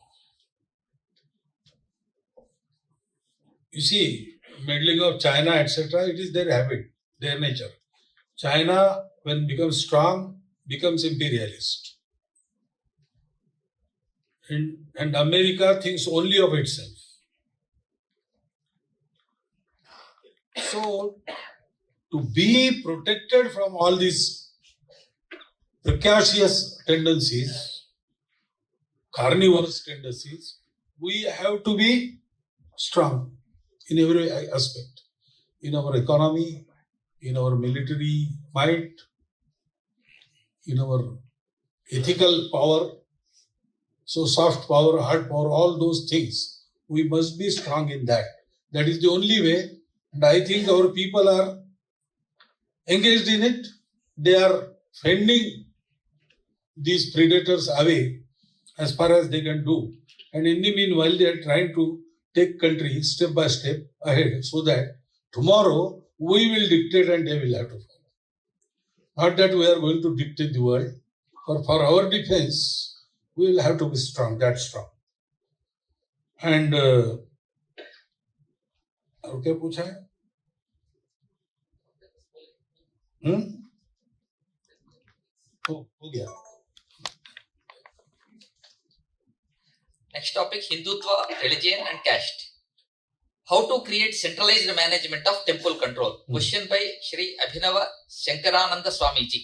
You see, meddling of China, etc., it is their habit, their nature. China, when becomes strong, becomes imperialist. And America thinks only of itself. So, to be protected from all these precocious tendencies, carnivorous tendencies, we have to be strong in every aspect. In our economy, in our military might, in our ethical power, so soft power, hard power, all those things, we must be strong in that. That is the only way, and I think our people are engaged in it. They are fending these predators away as far as they can do. And in the meanwhile, they are trying to take country step by step ahead so that tomorrow we will dictate and they will have to follow. Not that we are going to dictate the world. For our defense, we will have to be strong, that strong. And और क्या पूछा है? हो गया. Next topic, Hindutva, religion and caste. How to create centralized management of temple control? Question by Shri Abhinava Shankarananda Swamiji.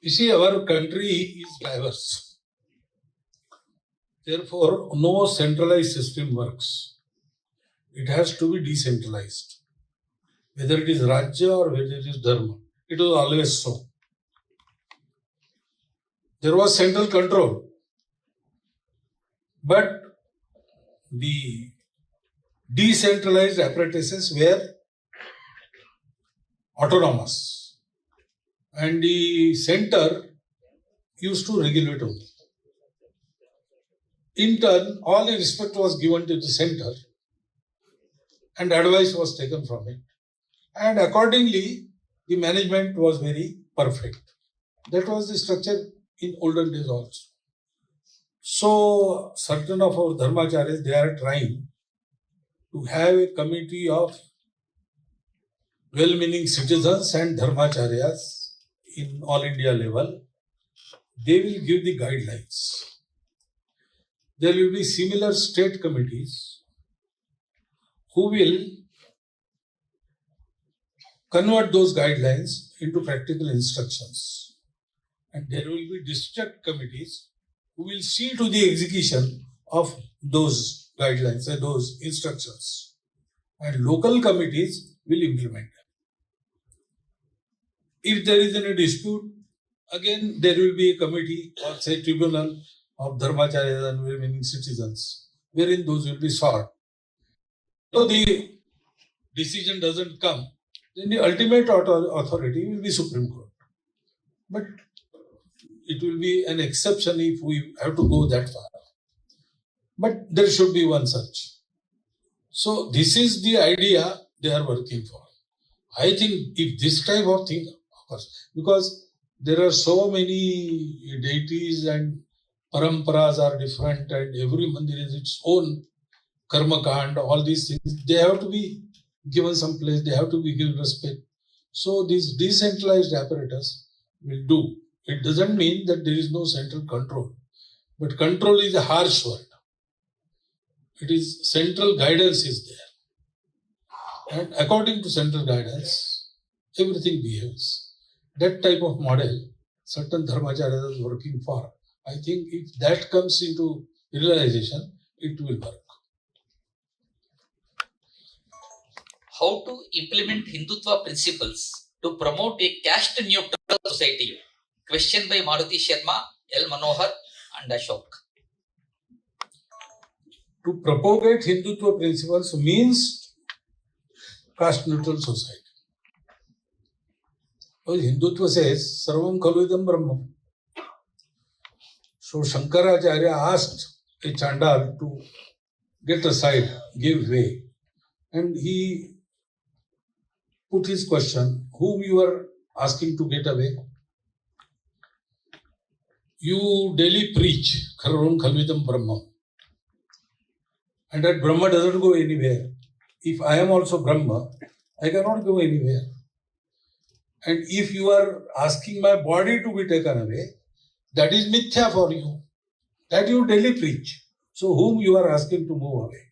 You see, our country is diverse. Therefore, no centralized system works. It has to be decentralized. Whether it is Rajya or whether it is Dharma. It was always so. There was central control. But the decentralized apparatuses were autonomous. And the center used to regulate only. In turn, all the respect was given to the center and advice was taken from it. And accordingly, the management was very perfect. That was the structure in olden days also. So, certain of our dharmacharyas, they are trying to have a committee of well-meaning citizens and dharmacharyas in all India level. They will give the guidelines. There will be similar state committees who will convert those guidelines into practical instructions. And there will be district committees who will see to the execution of those guidelines and those instructions. And local committees will implement them. If there is any dispute, again there will be a committee or say tribunal of dharmacharyas and remaining citizens, wherein those will be sought. So the decision doesn't come, then the ultimate authority will be Supreme Court. But it will be an exception if we have to go that far. But there should be one such. So this is the idea they are working for. I think if this type of thing, of course, because there are so many deities and paramparas are different and every mandir has its own karma kand, all these things, they have to be given some place, they have to be given respect. So this decentralized apparatus will do. It doesn't mean that there is no central control, but control is a harsh word. It is central guidance is there. And according to central guidance, everything behaves. That type of model, certain dharmacharyas are working for. I think if that comes into realization, it will work. How to implement Hindutva principles to promote a caste neutral society? Question by Maruti Sharma, L. Manohar and Ashok. To propagate Hindutva principles means caste neutral society. Because Hindutva says, Sarvam Khalu Brahma. So Shankaracharya asked a Chandal to get aside, give way. And he put his question, whom you are asking to get away? You daily preach, Sarvam Khalu Brahma. And that Brahma doesn't go anywhere. If I am also Brahma, I cannot go anywhere. And if you are asking my body to be taken away, that is mithya for you. That you daily preach. So whom you are asking to move away?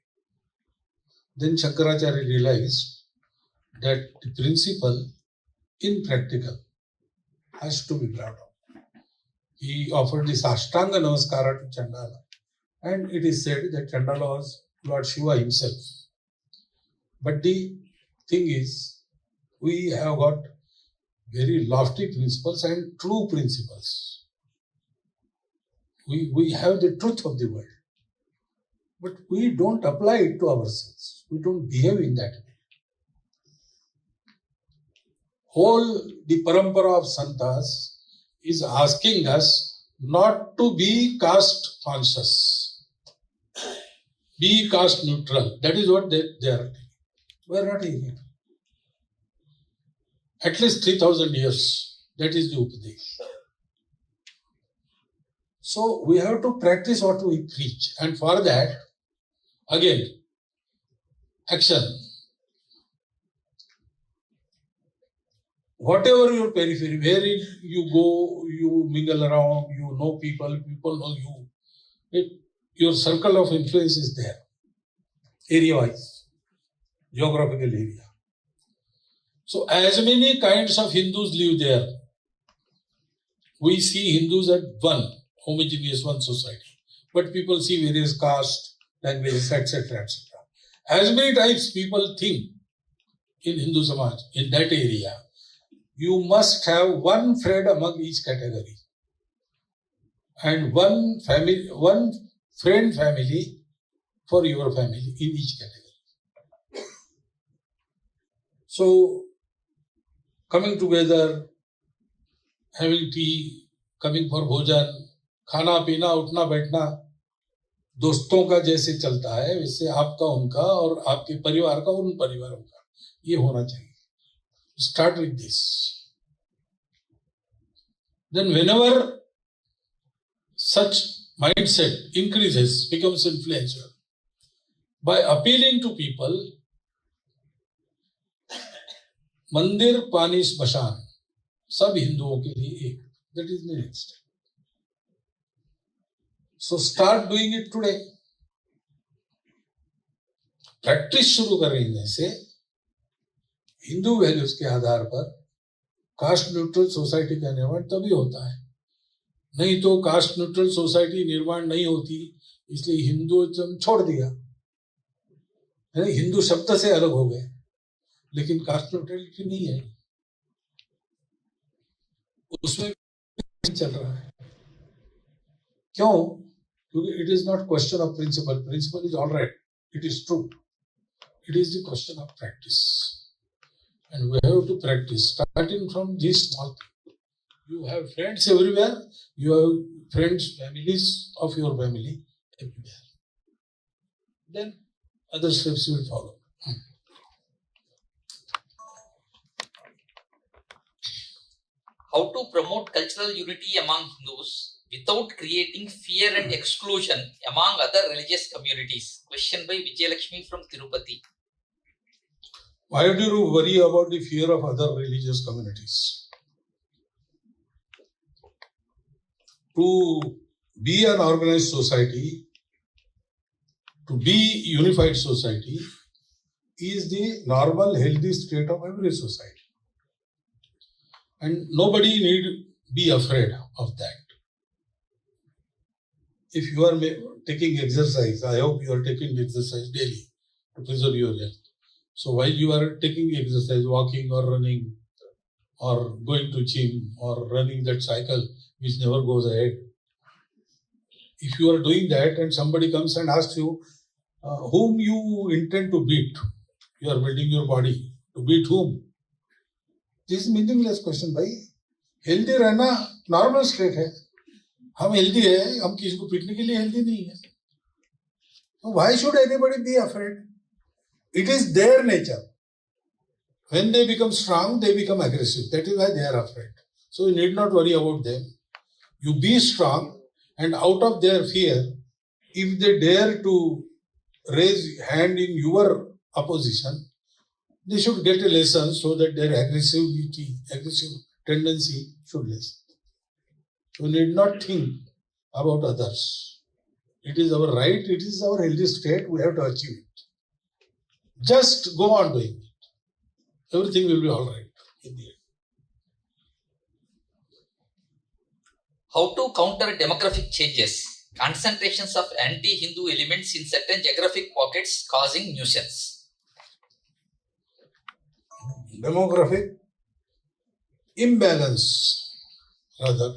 Then Shankaracharya realized that the principle in practical has to be brought up. He offered this Ashtanga Namaskara to Chandala. And it is said that Chandala was Lord Shiva himself. But the thing is, we have got very lofty principles and true principles. We have the truth of the world. But we don't apply it to ourselves. We don't behave in that way. Whole the parampara of Santas is asking us not to be caste conscious. Be caste neutral. That is what they are doing. We are not here. At least 3,000 years. That is the Upadesh. So we have to practice what we preach. And for that, again, action. Whatever your periphery, where you go, you mingle around, you know people, people know you. Your circle of influence is there, area-wise, geographical area. So as many kinds of Hindus live there, we see Hindus at one, homogeneous one society. But people see various castes, languages, etc., etc. As many types people think in Hindu Samaj, in that area, you must have one friend among each category. And one family, one friend family for your family in each category. So, coming together, having tea, coming for bhojan, खाना पीना उठना बैठना दोस्तों का जैसे चलता है वैसे आपका उनका और आपके परिवार का उन परिवारों का ये होना चाहिए. Start with this. Then whenever such mindset increases, becomes influential, by appealing to people, मंदिर पानी स्मशान सब हिंदुओं के लिए एक. That is the next step. So start doing it today. Practice शुरू करने से हिंदू वैल्यूज के आधार पर कास्ट न्यूट्रल सोसाइटी का निर्माण तभी होता है. नहीं तो कास्ट न्यूट्रल सोसाइटी निर्माण नहीं होती, इसलिए हिंदुइज्म छोड़ दिया. हिंदू शब्द से अलग हो गए, लेकिन कास्ट न्यूट्रलिटी नहीं है. उसमें चल रहा है. क्यों? क्योंकि it is not question of principle. Principle is all right. It is true. It is the question of practice. And we have to practice, starting from this small thing. You have friends everywhere. You have friends, families of your family everywhere. Then other steps will follow. How to promote cultural unity among Hindus without creating fear and exclusion among other religious communities? Question by Vijayalakshmi from Tirupati. Why do you worry about the fear of other religious communities? To be an organized society, to be unified society, is the normal healthy state of every society. And nobody need be afraid of that. If you are taking exercise, I hope you are taking exercise daily to preserve your health. So while you are taking exercise, walking or running, or going to gym or running that cycle which never goes ahead, if you are doing that and somebody comes and asks you whom you intend to beat, you are building your body to beat whom? This is meaningless question, भाई. Healthy रहना normal state है. हम healthy है, हम किसी को पीटने के लिए healthy नहीं है. So why should anybody be afraid? It is their nature. When they become strong, they become aggressive. That is why they are afraid. So you need not worry about them. You be strong, and out of their fear, if they dare to raise hand in your opposition, they should get a lesson so that their aggressive tendency should lessen. You need not think about others. It is our right, it is our healthy state, we have to achieve it. Just go on doing it. Everything will be all right in the end. How to counter demographic changes? Concentrations of anti-Hindu elements in certain geographic pockets causing nuisance. Demographic imbalance, rather,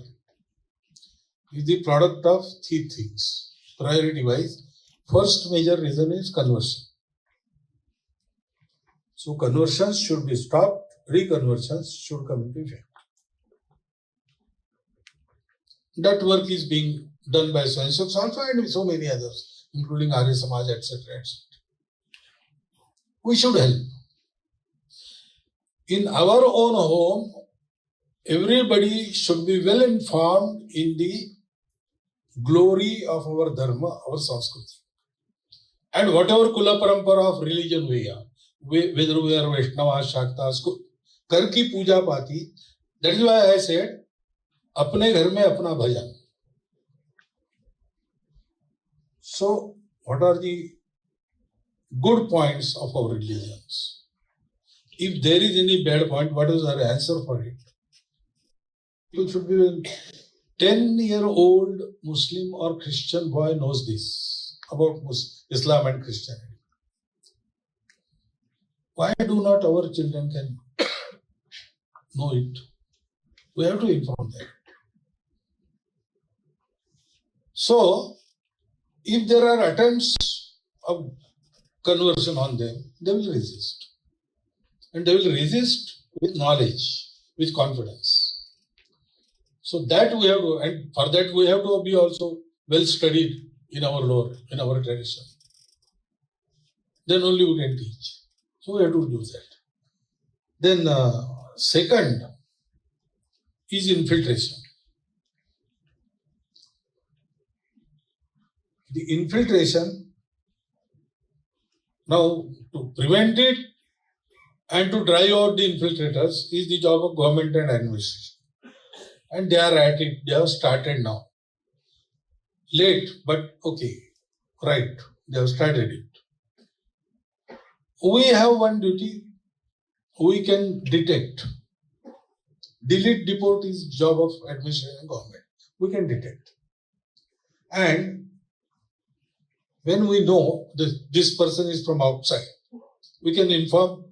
is the product of three things. Priority wise, first major reason is conversion. So conversions should be stopped, reconversions should come into effect. That work is being done by Swayamsevaks also and so many others, including Arya Samaj, etc. We should help. In our own home, everybody should be well informed in the glory of our dharma, our Sanskriti. And whatever Kula Parampara of religion we are, whether we are Vaishnavas, Shaktas, Kar ki puja pati, that is why I said, apne ghar mein apna bhajan. So, what are the good points of our religions? If there is any bad point, what is our answer for it? It should be a 10-year-old Muslim or Christian boy knows this about Islam and Christianity. Why do not our children can know it? We have to inform them. So, if there are attempts of conversion on them, they will resist. And they will resist with knowledge, with confidence. So that we have to, and for that we have to be also well studied in our lore, in our tradition. Then only we can teach. So we have to do that. Then second is infiltration. The infiltration, now to prevent it and to drive out the infiltrators is the job of government and administration. And they are at it, they have started now. Late, but okay, right, they have started it. We have one duty, we can detect. Delete, deport is job of administration and government. We can detect. And when we know that this person is from outside, we can inform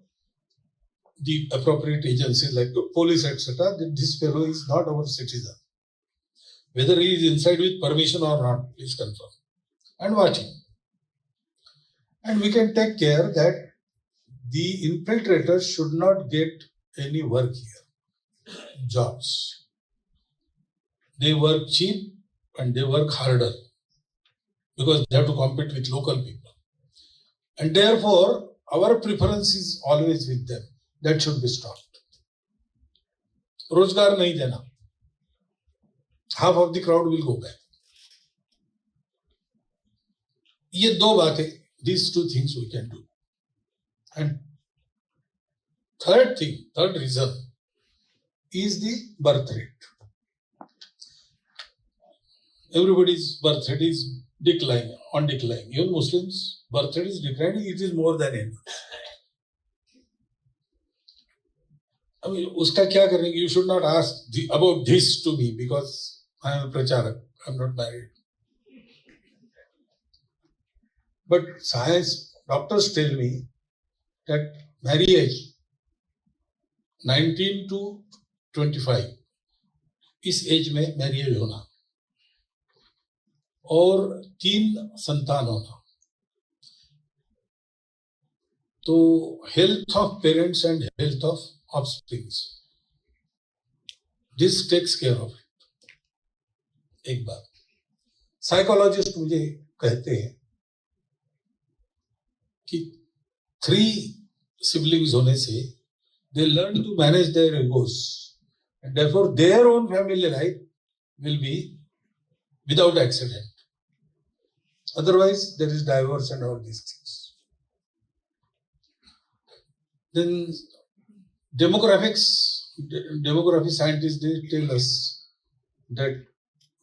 the appropriate agencies like the police, etc., that this fellow is not our citizen. Whether he is inside with permission or not, please confirm. And watch him. And we can take care that the infiltrators should not get any work here, jobs. They work cheap and they work harder because they have to compete with local people. And therefore, our preference is always with them. That should be stopped. Rozgar nahi dena. Half of the crowd will go back. ये दो बातें, these two things we can do. And third reason is the birth rate. Everybody's birth rate is on decline. Even Muslims' birth rate is declining. It is more than enough. I mean, uska kya karenge? You should not ask about this to me because I am a pracharak. I am not married. But science, doctors tell me that marriage 19 to 25 इस as में marriage होना और 3 संतान होना तो health of parents and health of offsprings this takes care of it. एक बात psychologist मुझे कहते हैं कि 3 siblings होने से they learn to manage their egos and therefore their own family life will be without accident. Otherwise there is divorce and all these things. Then demography scientists, they tell us that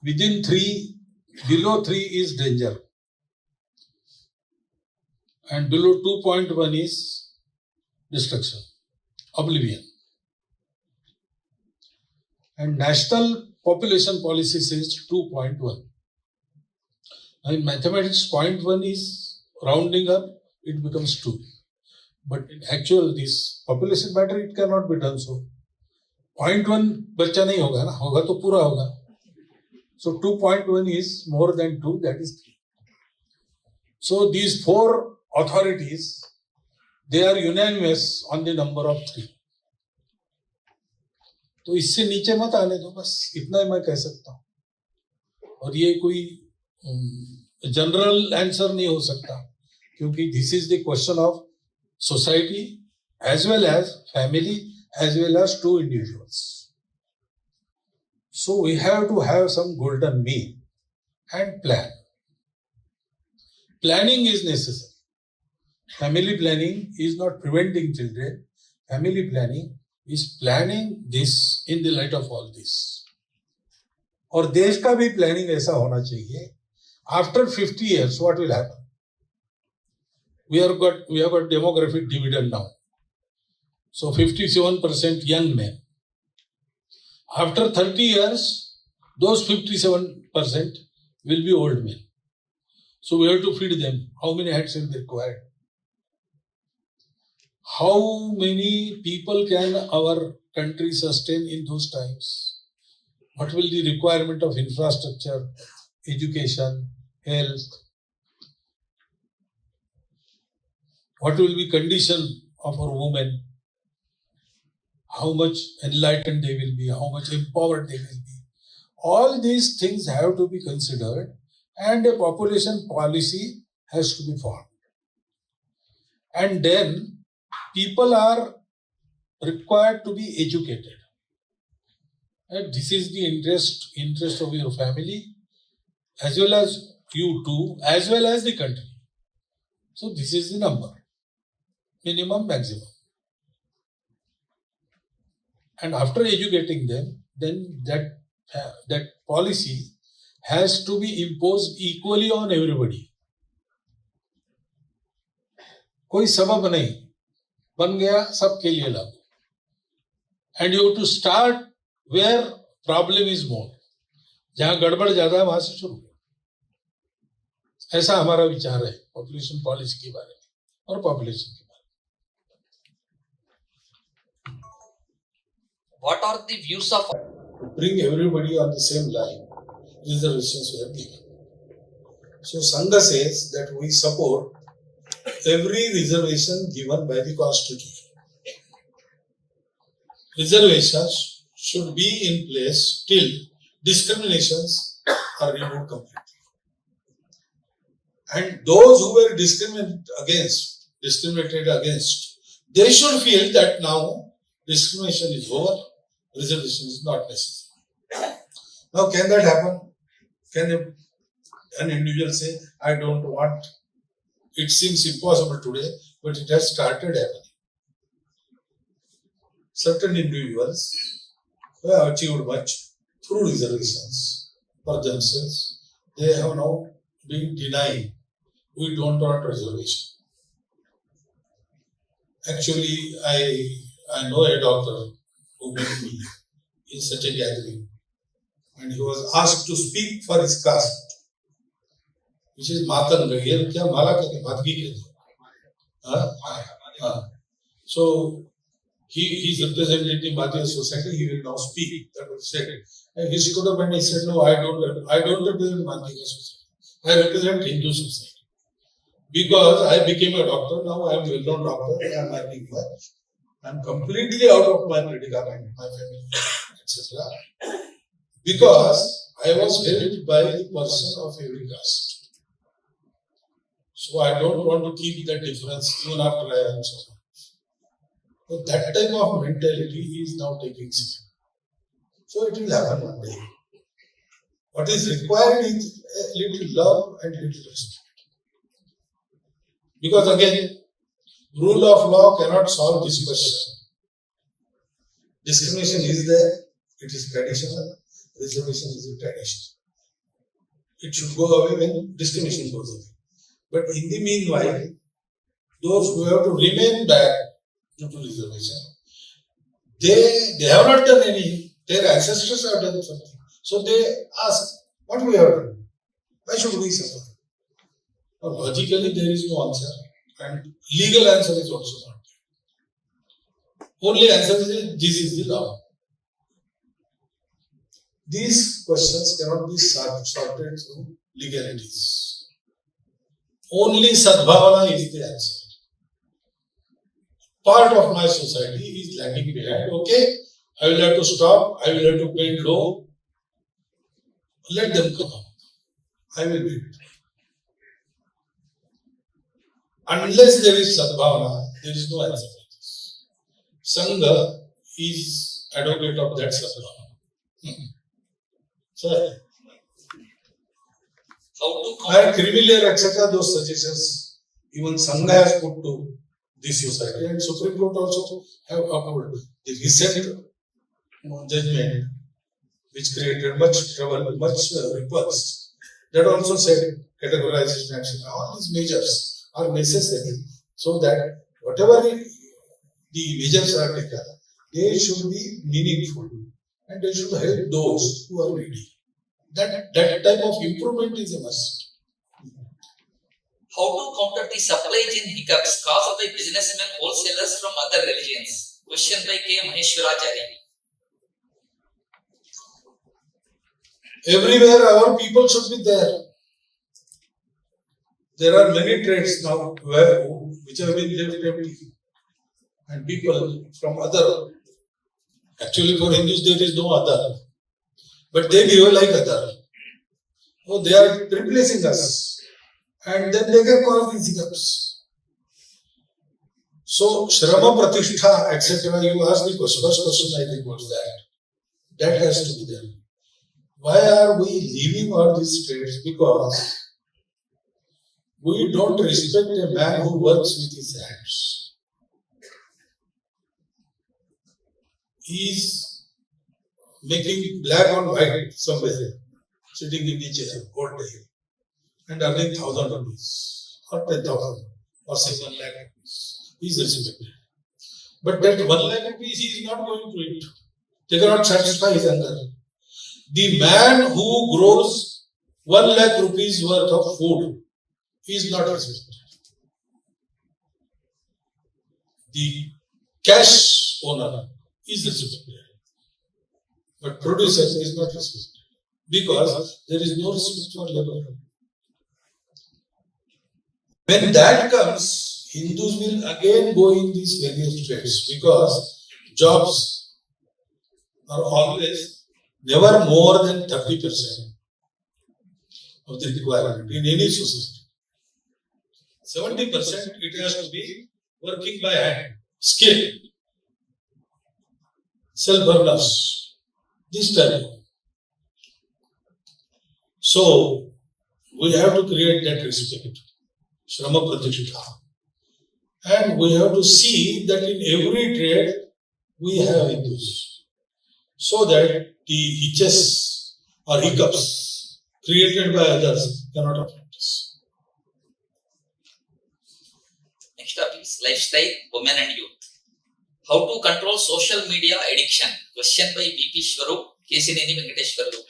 below 3 is danger and below 2.1 is destruction, oblivion. And national population policy says 2.1. In mathematics, 0.1 is rounding up, it becomes 2. But in actual, this population matter, it cannot be done so. 0.1 बच्चा नहीं होगा ना, होगा तो पूरा होगा. So 2.1 is more than 2, that is 3. So these 4 authorities, they are unanimous on the number of 3. तो इससे नीचे मत आने दो, बस इतना ही मैं कह सकता हूं. और ये कोई जनरल आंसर नहीं हो सकता क्योंकि this is the question of society as well as family as well as 2 individuals. So we have to have some golden mean and plan. Planning is necessary. Family planning is not preventing children. Family planning is planning this in the light of all this. और देश का भी planning ऐसा होना चाहिए. After 50 years, what will happen? We have got demographic dividend now. So 57% young men. After 30 years, those 57% will be old men. So we have to feed them. How many heads will be required? How many people can our country sustain in those times? What will be the requirement of infrastructure, education, health? What will be condition of our women? How much enlightened they will be, how much empowered they will be. All these things have to be considered and a population policy has to be formed. And then people are required to be educated. And this is the interest of your family as well as you too, as well as the country. So this is the number, minimum, maximum. And after educating them, then that policy has to be imposed equally on everybody. कोई सबब नहीं, बन गया सबके लिए लागू. And you have to start where problem is more. जहां गड़बड़ ज्यादा है वहां से शुरू करो. ऐसा हमारा विचार है पॉपुलेशन पॉलिसी के बारे में और पॉपुलेशन के बारे में. What are the views of To bring everybody on the same line, reservations were given. So Sangha says that we support every reservation given by the Constitution. Reservations should be in place till discriminations are removed completely. And those who were discriminated against, they should feel that now discrimination is over, reservation is not necessary. Now, can that happen? Can an individual say, I don't want? It seems impossible today, but it has started happening. Certain individuals who have achieved much through reservations for themselves, they have now been denied. We don't want reservation. Actually, I know a doctor who met me in such a gathering, and he was asked to speak for his caste, which is Matanga. Here, kya mala kehte, Madgi kehte. So he is representing the Madhya society. He will now speak. That was said. And he stood up and he said, "No, I don't represent Madhya society. I represent Hindu society. Because I became a doctor, now I am a well-known doctor, I am earning much. I am completely out of my predicament, my family, etc. Because I was helped by the person of every caste. So I don't want to keep that difference even after I am so. So that type of mentality is now taking shape. So it will happen one day. What is required is a little love and little respect. Because again, rule of law cannot solve this question. Discrimination is there, it is traditional, reservation is traditional. It should go away when discrimination goes away. But in the meanwhile, those who have to remain back due to reservation, they have not done any, their ancestors have done something. So they ask, what we have done? Why should we suffer? Now, logically, there is no answer, and legal answer is also not there. Only answer is this is the law. These questions cannot be sorted through legalities. Only Sadbhavana is the answer. Part of my society is lagging behind. Okay, I will have to stop, I will have to bend low. Let them come up. I will wait. Unless there is Sadbhavana, there is no answer for this. Sangha is advocate of that Sadbhavana. So, and criminal, etc., those suggestions, even Sangha has put to this society, and Supreme Court also have upheld the recent judgment, which created much trouble, much repulse. That also said categorization action. All these measures are necessary so that whatever the measures are taken, they should be meaningful and they should help those who are needy. That type of improvement is a must. How to counter the supply chain hiccups caused by businessmen wholesalers from other religions? Question by K. Maheshwaracharya. Everywhere our people should be there. There are many trades now which have been left empty. And people from other, actually for Hindus there is no other. But they behave like other. Oh, they are replacing us. And then they can cause these hiccups. So, Shrama Pratishtha, etc. You asked the first question, I think, was that. That has to be there. Why are we leaving all these trades? Because we don't respect a man who works with his hands. He is making black on white somewhere, sitting in the chair all day and earning 1,000 rupees or 10,000 or say 1 lakh rupees. He is respected. But that 1 lakh rupees he is not going to eat. They cannot satisfy his hunger. The man who grows 1 lakh rupees worth of food, he is not respected. The cash owner is respected, but producer is not respected. because there is no respect for labor. When that comes, Hindus will again go in these various trades because jobs are always never more than 30% of the requirement in any society. 70% it has to be working by hand, skill, self-earners, this type. So we have to create that respect, Shrama Pratishtha. And we have to see that in every trade we have Hindus, so that the hitches or hiccups created by others cannot affect us. Next up is lifestyle, women and youth. How to control social media addiction? Question by BP Shwarup, Kesineni Venkateshwarlu.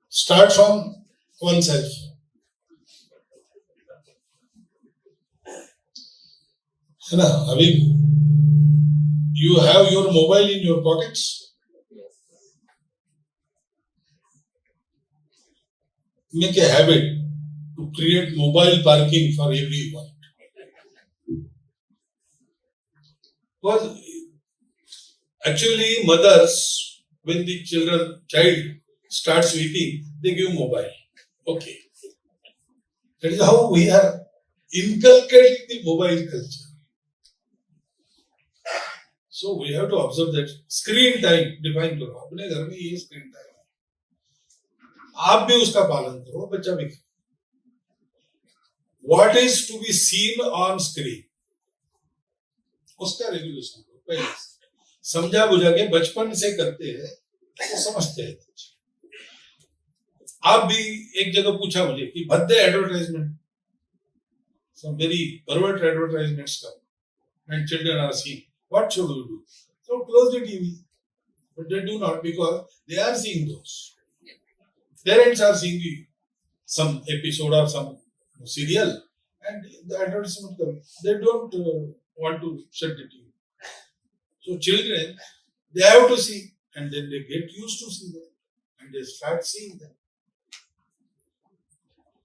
Start from oneself. You have your mobile in your pockets. Make a habit to create mobile parking for everyone. Because actually mothers, when the child starts weeping, they give mobile. Okay. That is how we are inculcating the mobile culture. So we have to observe that screen time define करो. अपने घर में ये screen time है. आप भी उसका पालन करो, बच्चा भी करो. What is to be seen on screen? उसका रेगुलेशन करो पहले से. समझा बुझा के बचपन से करते हैं तो समझते हैं. आप भी एक जगह पूछा मुझे कि भद्दे advertisement, some very pervert advertisements come and children are seeing. What should we do? So close the TV. But they do not, because they are seeing those. Parents are seeing some episode or some serial and the advertisement comes. They don't want to shut the TV. So children, they have to see, and then they get used to see them and they start seeing them.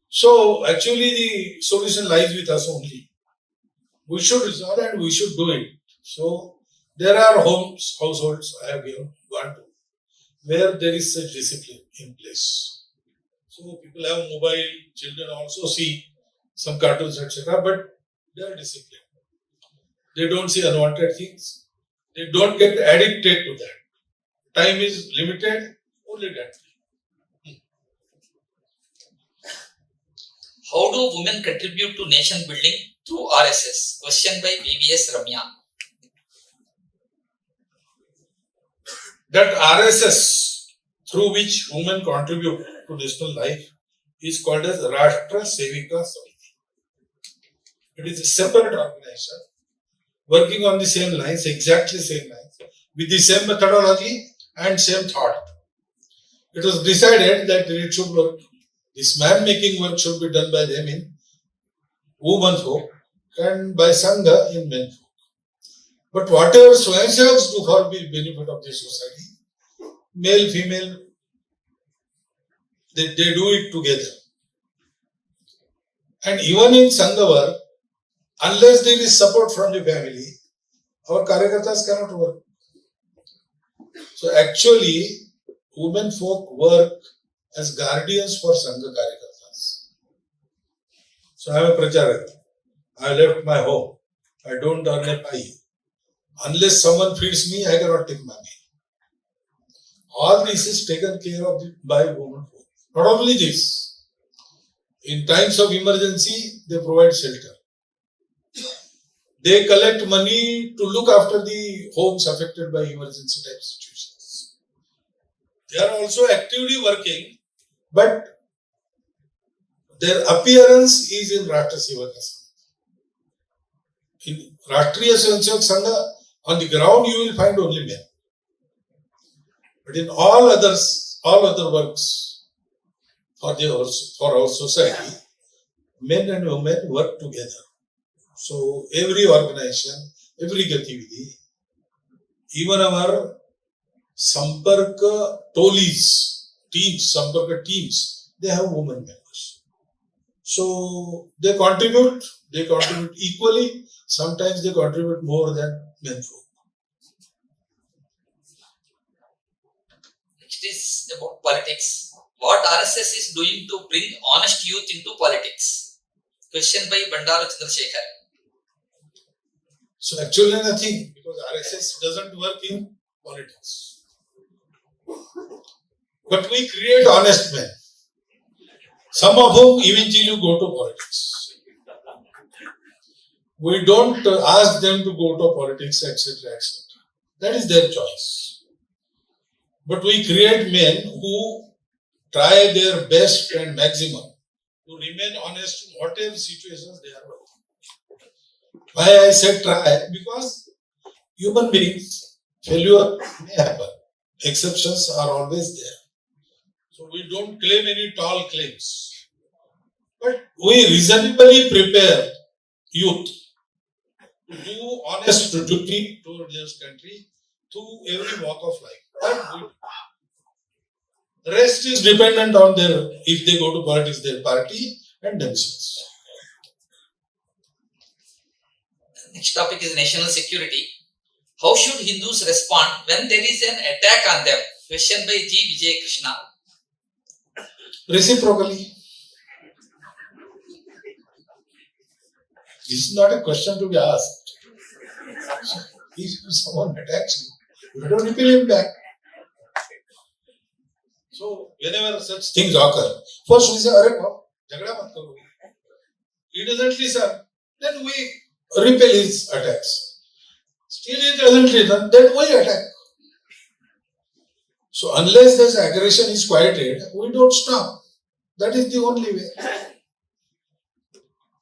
So actually the solution lies with us only. We should resolve and we should do it. So there are households I have gone to, where there is such discipline in place. So people have mobile, children also see some cartoons, etc. But they are disciplined. They don't see unwanted things. They don't get addicted to that. Time is limited, only that. How do women contribute to nation building through RSS? Question by BBS Ramya. That RSS through which women contribute to national life is called as Rashtra Sevika Samiti. It is a separate organization working on the same lines, exactly same lines, with the same methodology and same thought. It was decided that it should work. This man-making work should be done by them in women folk and by Sangha in men folk. But whatever Swayamsevaks do for the benefit of the society, male, female, they do it together. And even in Sangha work, unless there is support from the family, our Karyakartas cannot work. So actually, women folk work as guardians for Sangha Karyakartas. So I am a Pracharya. I left my home. I don't earn a pie. Unless someone feeds me, I cannot take money. All this is taken care of by women folk. Not only this, in times of emergency, they provide shelter. They collect money to look after the homes affected by emergency type situations. They are also actively working, but their appearance is in Rashtra Sevaka Samiti. In Rashtriya Swayamsevak Sangha, on the ground you will find only men. But in all other works for our society, men and women work together. So every organization, every gatividi, even our Samparka Tolis, teams, Samparka teams, they have women members. So they contribute equally, sometimes they contribute more than men folk. Next is about politics. What RSS is doing to bring honest youth into politics? Question by Bandaru Chandrasekhar. So actually nothing, because RSS doesn't work in politics. But we create honest men, some of whom eventually go to politics. We don't ask them to go to politics, etc., etc. That is their choice. But we create men who try their best and maximum to remain honest in whatever situations they are working. Why I said try? Because human beings, failure may happen. Exceptions are always there. So we don't claim any tall claims. But we reasonably prepare youth to do honest duty towards this country through every walk of life. That we do. The rest is dependent on their, if they go to politics, their party and themselves. Next topic is national security. How should Hindus respond when there is an attack on them? Question by G. Vijay Krishna. Reciprocally. This is not a question to be asked. If someone attacks you, you don't repel him back. So, whenever such things occur, first we say, Arey bhai, jhagda mat karo. He doesn't listen, then we repel his attacks. Still he doesn't listen, then we attack. So, unless this aggression is quieted, we don't stop. That is the only way.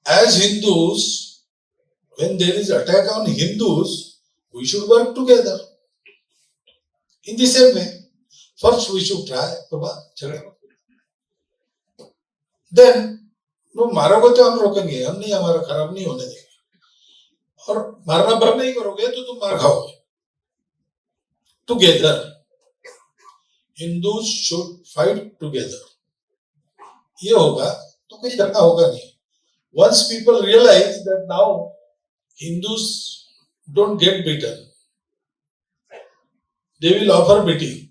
As Hindus, when there is attack on Hindus, we should work together. In the same way, first we should try, then, no, मारोगे तो हम रोकेंगे, हम नहीं, हमारा खराब नहीं होने देंगे. और मारना बंद नहीं करोगे तो तुम मार खाओगे. Together, Hindus should fight together. ये होगा तो कोई झगड़ा होगा नहीं. Once people realize that now Hindus don't get beaten, they will offer beating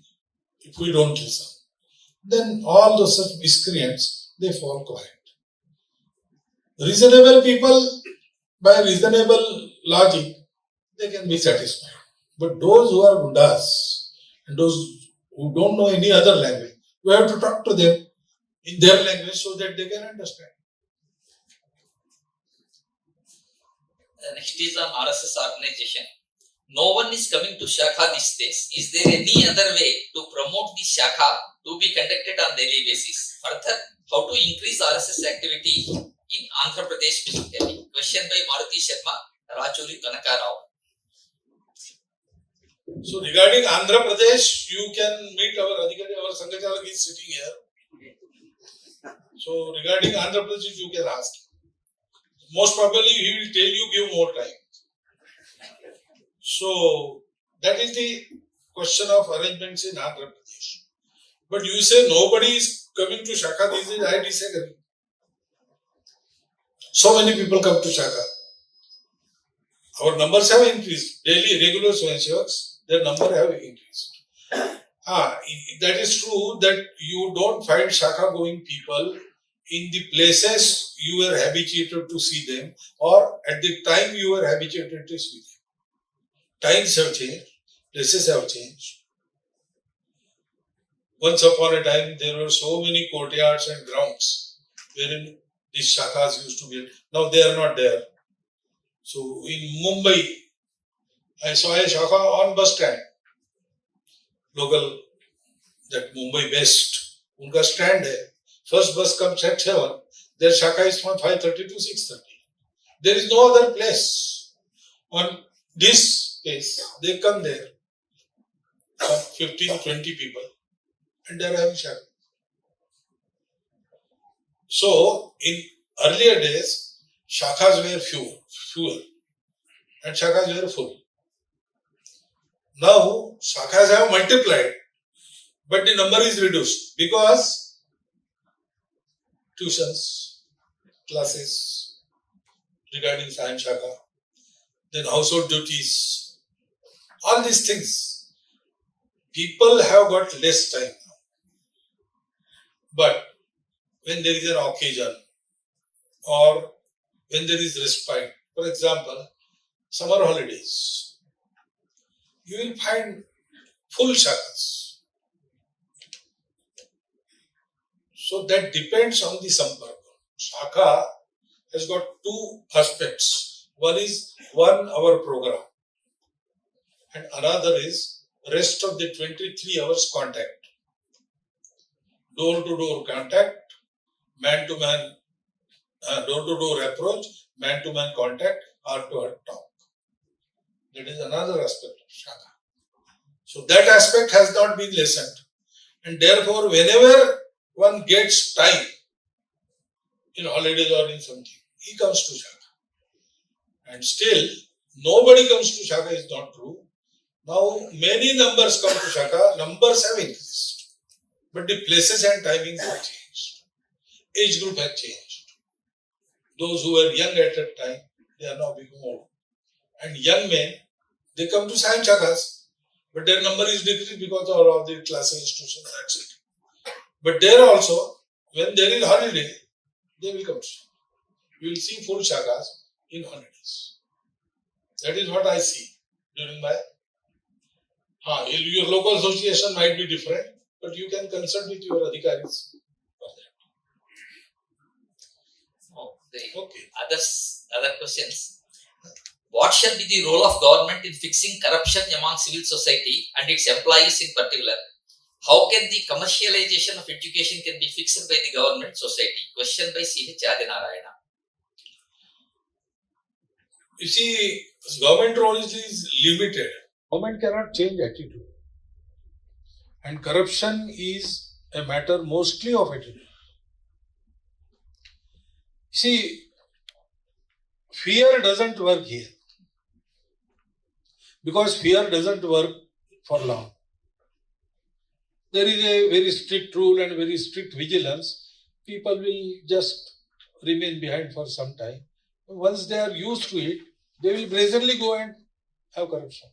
if we don't listen. Then all those such miscreants, they fall quiet. Reasonable people, by reasonable logic, they can be satisfied. But those who are gundas and those who don't know any other language, we have to talk to them in their language so that they can understand. Next is on RSS organization. No one is coming to Shakha these days. Is there any other way to promote the Shakha to be conducted on daily basis? Further, how to increase RSS activity in Andhra Pradesh specifically? Question by Maruti Sharma, Rachuri Kanaka Rao. So regarding Andhra Pradesh, you can meet our Adhikari, our Sanghachalak is sitting here. So regarding Andhra Pradesh, you can ask. Most probably he will tell you, give more time. So that is the question of arrangements in Andhra Pradesh. But you say nobody is coming to Shakha these days, I disagree. So many people come to Shakha. Our numbers have increased. Daily regular Swayamsevaks, their number have increased. That is true that you don't find Shakha going people in the places you were habituated to see them or at the time you were habituated to see them. Times have changed, places have changed. Once upon a time, there were so many courtyards and grounds wherein these shakhas used to be. Now they are not there. So in Mumbai, I saw a shakha on bus stand. Local, that Mumbai West, unka stand hai. First bus comes at 7. Their shakha is from 5:30 to 6:30. There is no other place. On this place, they come there. Some 15, 20 people. And they are having shakha. So, in earlier days, shakhas were fewer, and shakhas were full. Now, shakhas have multiplied, but the number is reduced because tuitions, classes regarding science shakha, then household duties, all these things. People have got less time now. But when there is an occasion or when there is respite, for example, summer holidays, you will find full shakhas. So that depends on the samparka. Shakha has got two aspects. One is 1 hour program and another is rest of the 23 hours contact. Door to door contact, man to man, door to door approach, man to man contact, heart to heart talk. That is another aspect of Shakha. So that aspect has not been lessened. And therefore, whenever one gets time, in holidays or in something, he comes to Shakha. And still, nobody comes to Shakha is not true. Now, many numbers come to Shakha, numbers have increased. But the places and timings have changed. Age group has changed. Those who were young at that time, they are now becoming old. And young men, they come to science shakhas, but their number is decreased because of all of the class institutions, etc. But there also, when there is holiday, they will come. You will see full shakhas in holidays. That is what I see during my. Your local association might be different, but you can consult with your adhikaris for that. Okay. Other questions. What shall be the role of government in fixing corruption among civil society and its employees in particular? How can the commercialization of education can be fixed by the government society? Question by C.H. Adinarayana. You see, government role is limited. Government cannot change attitude. And corruption is a matter mostly of attitude. See, fear doesn't work here. Because fear doesn't work for long. There is a very strict rule and very strict vigilance. People will just remain behind for some time. Once they are used to it, they will brazenly go and have corruption.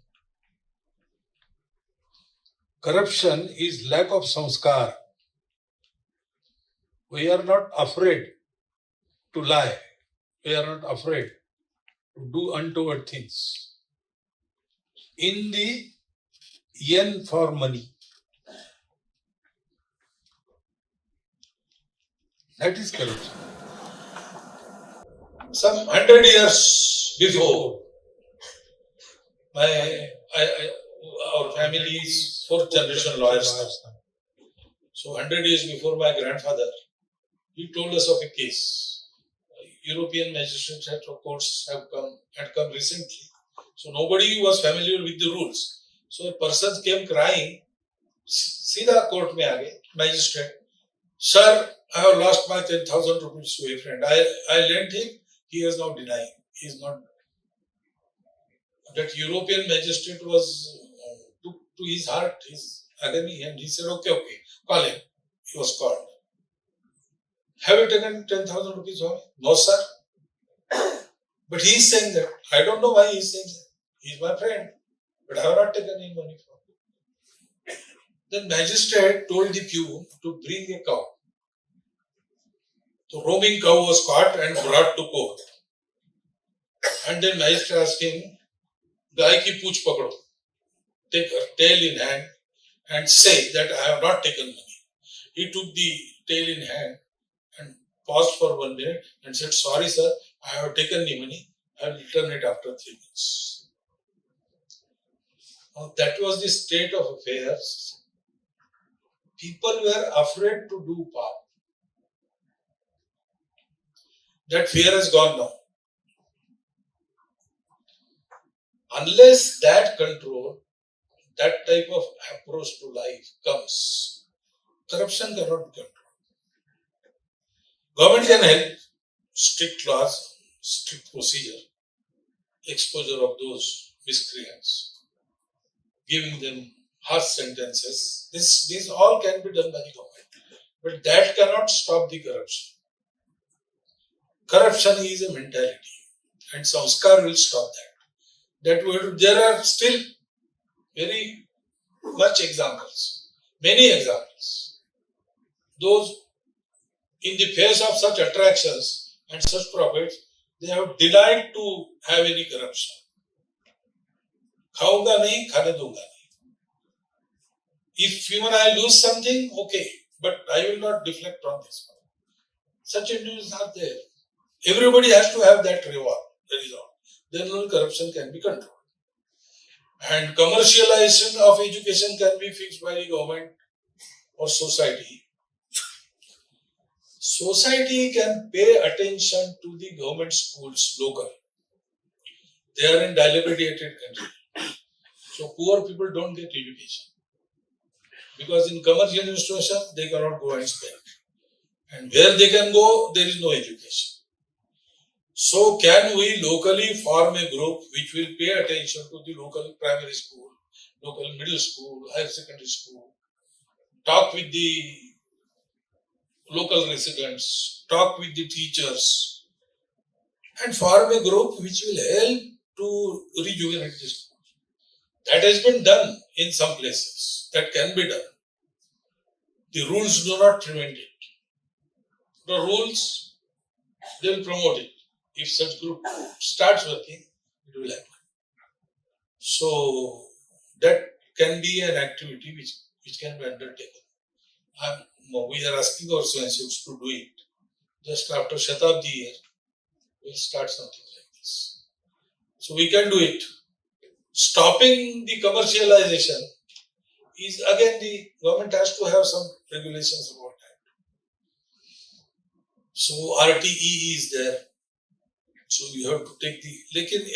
Corruption is lack of samskar. We are not afraid to lie. We are not afraid to do untoward things. In the yen for money. That is corruption. Some 100 years before, our family is 4th generation lawyers now. So 100 years before my grandfather, he told us of a case. European magistrates at courts had come recently. So nobody was familiar with the rules. So a person came crying, Sida court mein aage, magistrate, sir, I have lost my 10,000 rupees to a friend. I lent him, he is now denying. He is not. That European magistrate was took to his heart, his agony, and he said, okay, call him. He was called. Have you taken 10,000 rupees home? No, sir. But he is saying that. I don't know why he is saying that. He is my friend. But I have not taken any money from him. Then magistrate told the peon to bring a cow. The roaming cow was caught and brought to court. And then magistrate asked him, Gai ki pooch pakdo. Take her tail in hand and say that I have not taken money. He took the tail in hand and paused for 1 minute and said, sorry sir, I have taken the money. I will return it after 3 months. Now, that was the state of affairs. People were afraid to do pap. That fear has gone now. Unless that control, that type of approach to life comes, corruption cannot be controlled. Government can help, strict laws, strict procedure, exposure of those miscreants. giving them harsh sentences. This all can be done by the government. But that cannot stop the corruption. Corruption is a mentality, and Sanskar will stop that. There are still very much examples, many examples. Those in the face of such attractions and such profits, they have denied to have any corruption. Khaunga nahi, khane dunga nahi. If even I lose something, okay, but I will not deflect on this one. Such individuals are there. Everybody has to have that reward. That is all. Then only corruption can be controlled. And commercialization of education can be fixed by the government or society. Society can pay attention to the government schools locally. They are in dilapidated country. So poor people don't get education. Because in commercial institutions, they cannot go and spend. And where they can go, there is no education. So can we locally form a group which will pay attention to the local primary school, local middle school, higher secondary school, talk with the local residents, talk with the teachers, and form a group which will help to rejuvenate the school. That has been done in some places. That can be done. The rules do not prevent it. The rules, they will promote it. If such group starts working, it will happen. So that can be an activity which can be undertaken. We are asking our scientists to do it. Just after Shatabdi year, we'll start something like this. So we can do it. Stopping the commercialization is again the government has to have some regulations about that. So RTE is there. So you have to take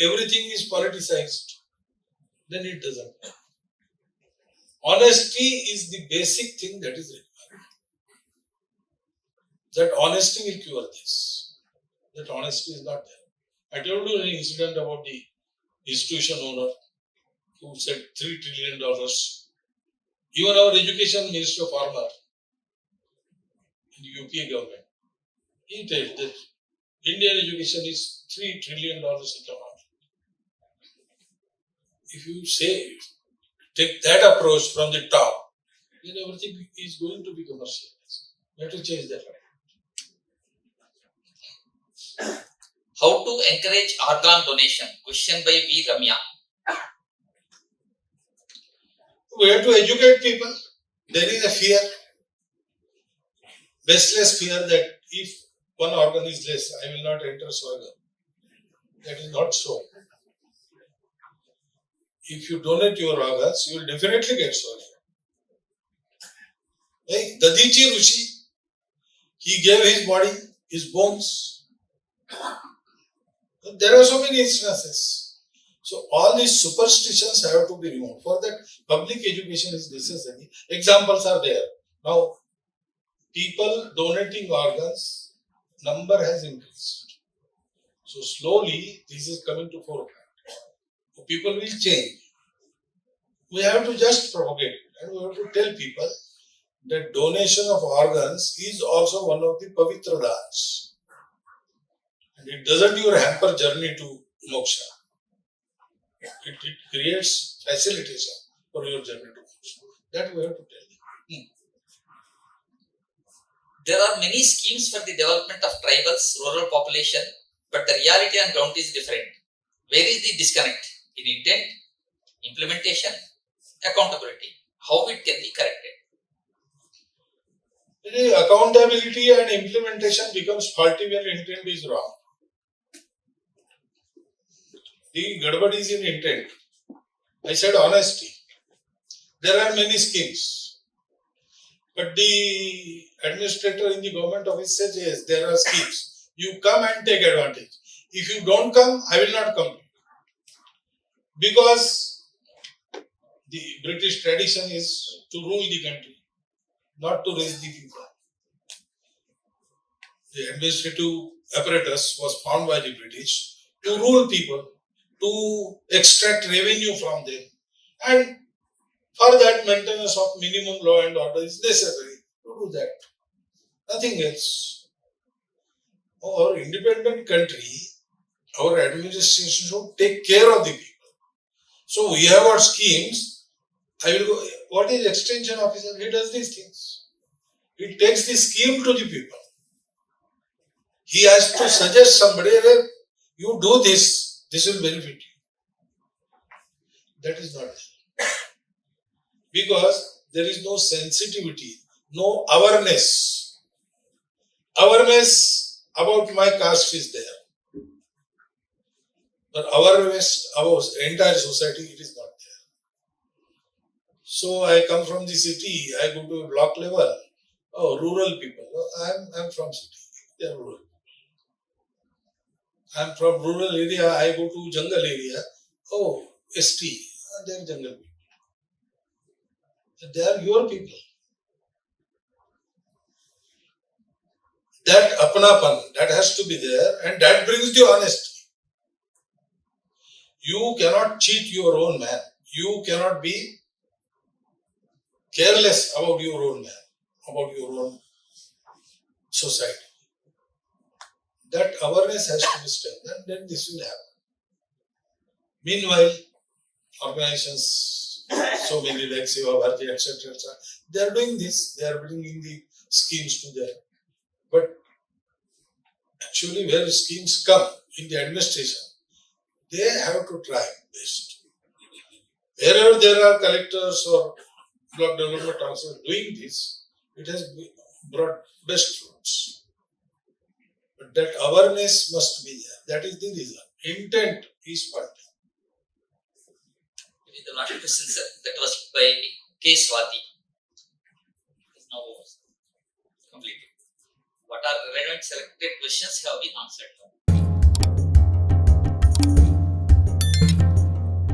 everything is politicized. Then it doesn't. Honesty is the basic thing that is required. That honesty will cure this. That honesty is not there. I told you an incident about the institution owner who said $3 trillion. Even our education minister farmer in the UPA government, he told that Indian education is $3 trillion economy. If you take that approach from the top, then everything is going to be commercialized. You have to change that. How to encourage organ donation? Question by V. Ramya. We have to educate people. There is a fear, baseless fear that if one organ is less, I will not enter Swarga. That is not so. If you donate your organs, you will definitely get Swarga. Like Dadichi Rishi, he gave his body, his bones. There are so many instances. So all these superstitions have to be removed. For that, public education is necessary. Examples are there. Now, people donating organs, number has increased. So slowly, this is coming to forefront. People will change. We have to just propagate it. And we have to tell people that donation of organs is also one of the Pavitra Dans. And it doesn't your hamper journey to moksha. It creates facilitation for your journey to moksha. That we have to tell you. There are many schemes for the development of tribals, rural population, but the reality on ground is different. Where is the disconnect in intent, implementation, accountability? How it can be corrected? Accountability and implementation becomes faulty when intent is wrong. The gadbad is in intent. I said honesty. There are many schemes. But the administrator in the government office says, yes, there are schemes. You come and take advantage. If you don't come, I will not come. Because the British tradition is to rule the country, not to raise the people. The administrative apparatus was found by the British to rule people, to extract revenue from them. And For that, maintenance of minimum law and order is necessary to do that. Nothing else. Our independent country, our administration should take care of the people. So we have our schemes. I will go. What is extension officer? He does these things. He takes the scheme to the people. He has to suggest somebody, you do this, this will benefit you. That is not there. Because there is no sensitivity, no awareness. Awareness about my caste is there. But awareness about entire society, it is not there. So I come from the city, I go to a block level. Oh, rural people. I'm from city. They are rural. I'm from rural area, I go to jungle area. Oh, ST, they are jungle people. They are your people. That apanapan, that has to be there, and that brings the honesty. You cannot cheat your own man. You cannot be careless about your own man, about your own society. That awareness has to be strengthened, then this will happen. Meanwhile, organizations, so many like Seva Bharati, etc., they are doing this, they are bringing the schemes to them. But actually, where schemes come in the administration, they have to try best. Wherever there are collectors or block development officers doing this, it has brought best fruits. But that awareness must be there. That is the reason. Intent is part. The last question, sir, that was by K. Swati. It's now completed. What are relevant selected questions have been answered?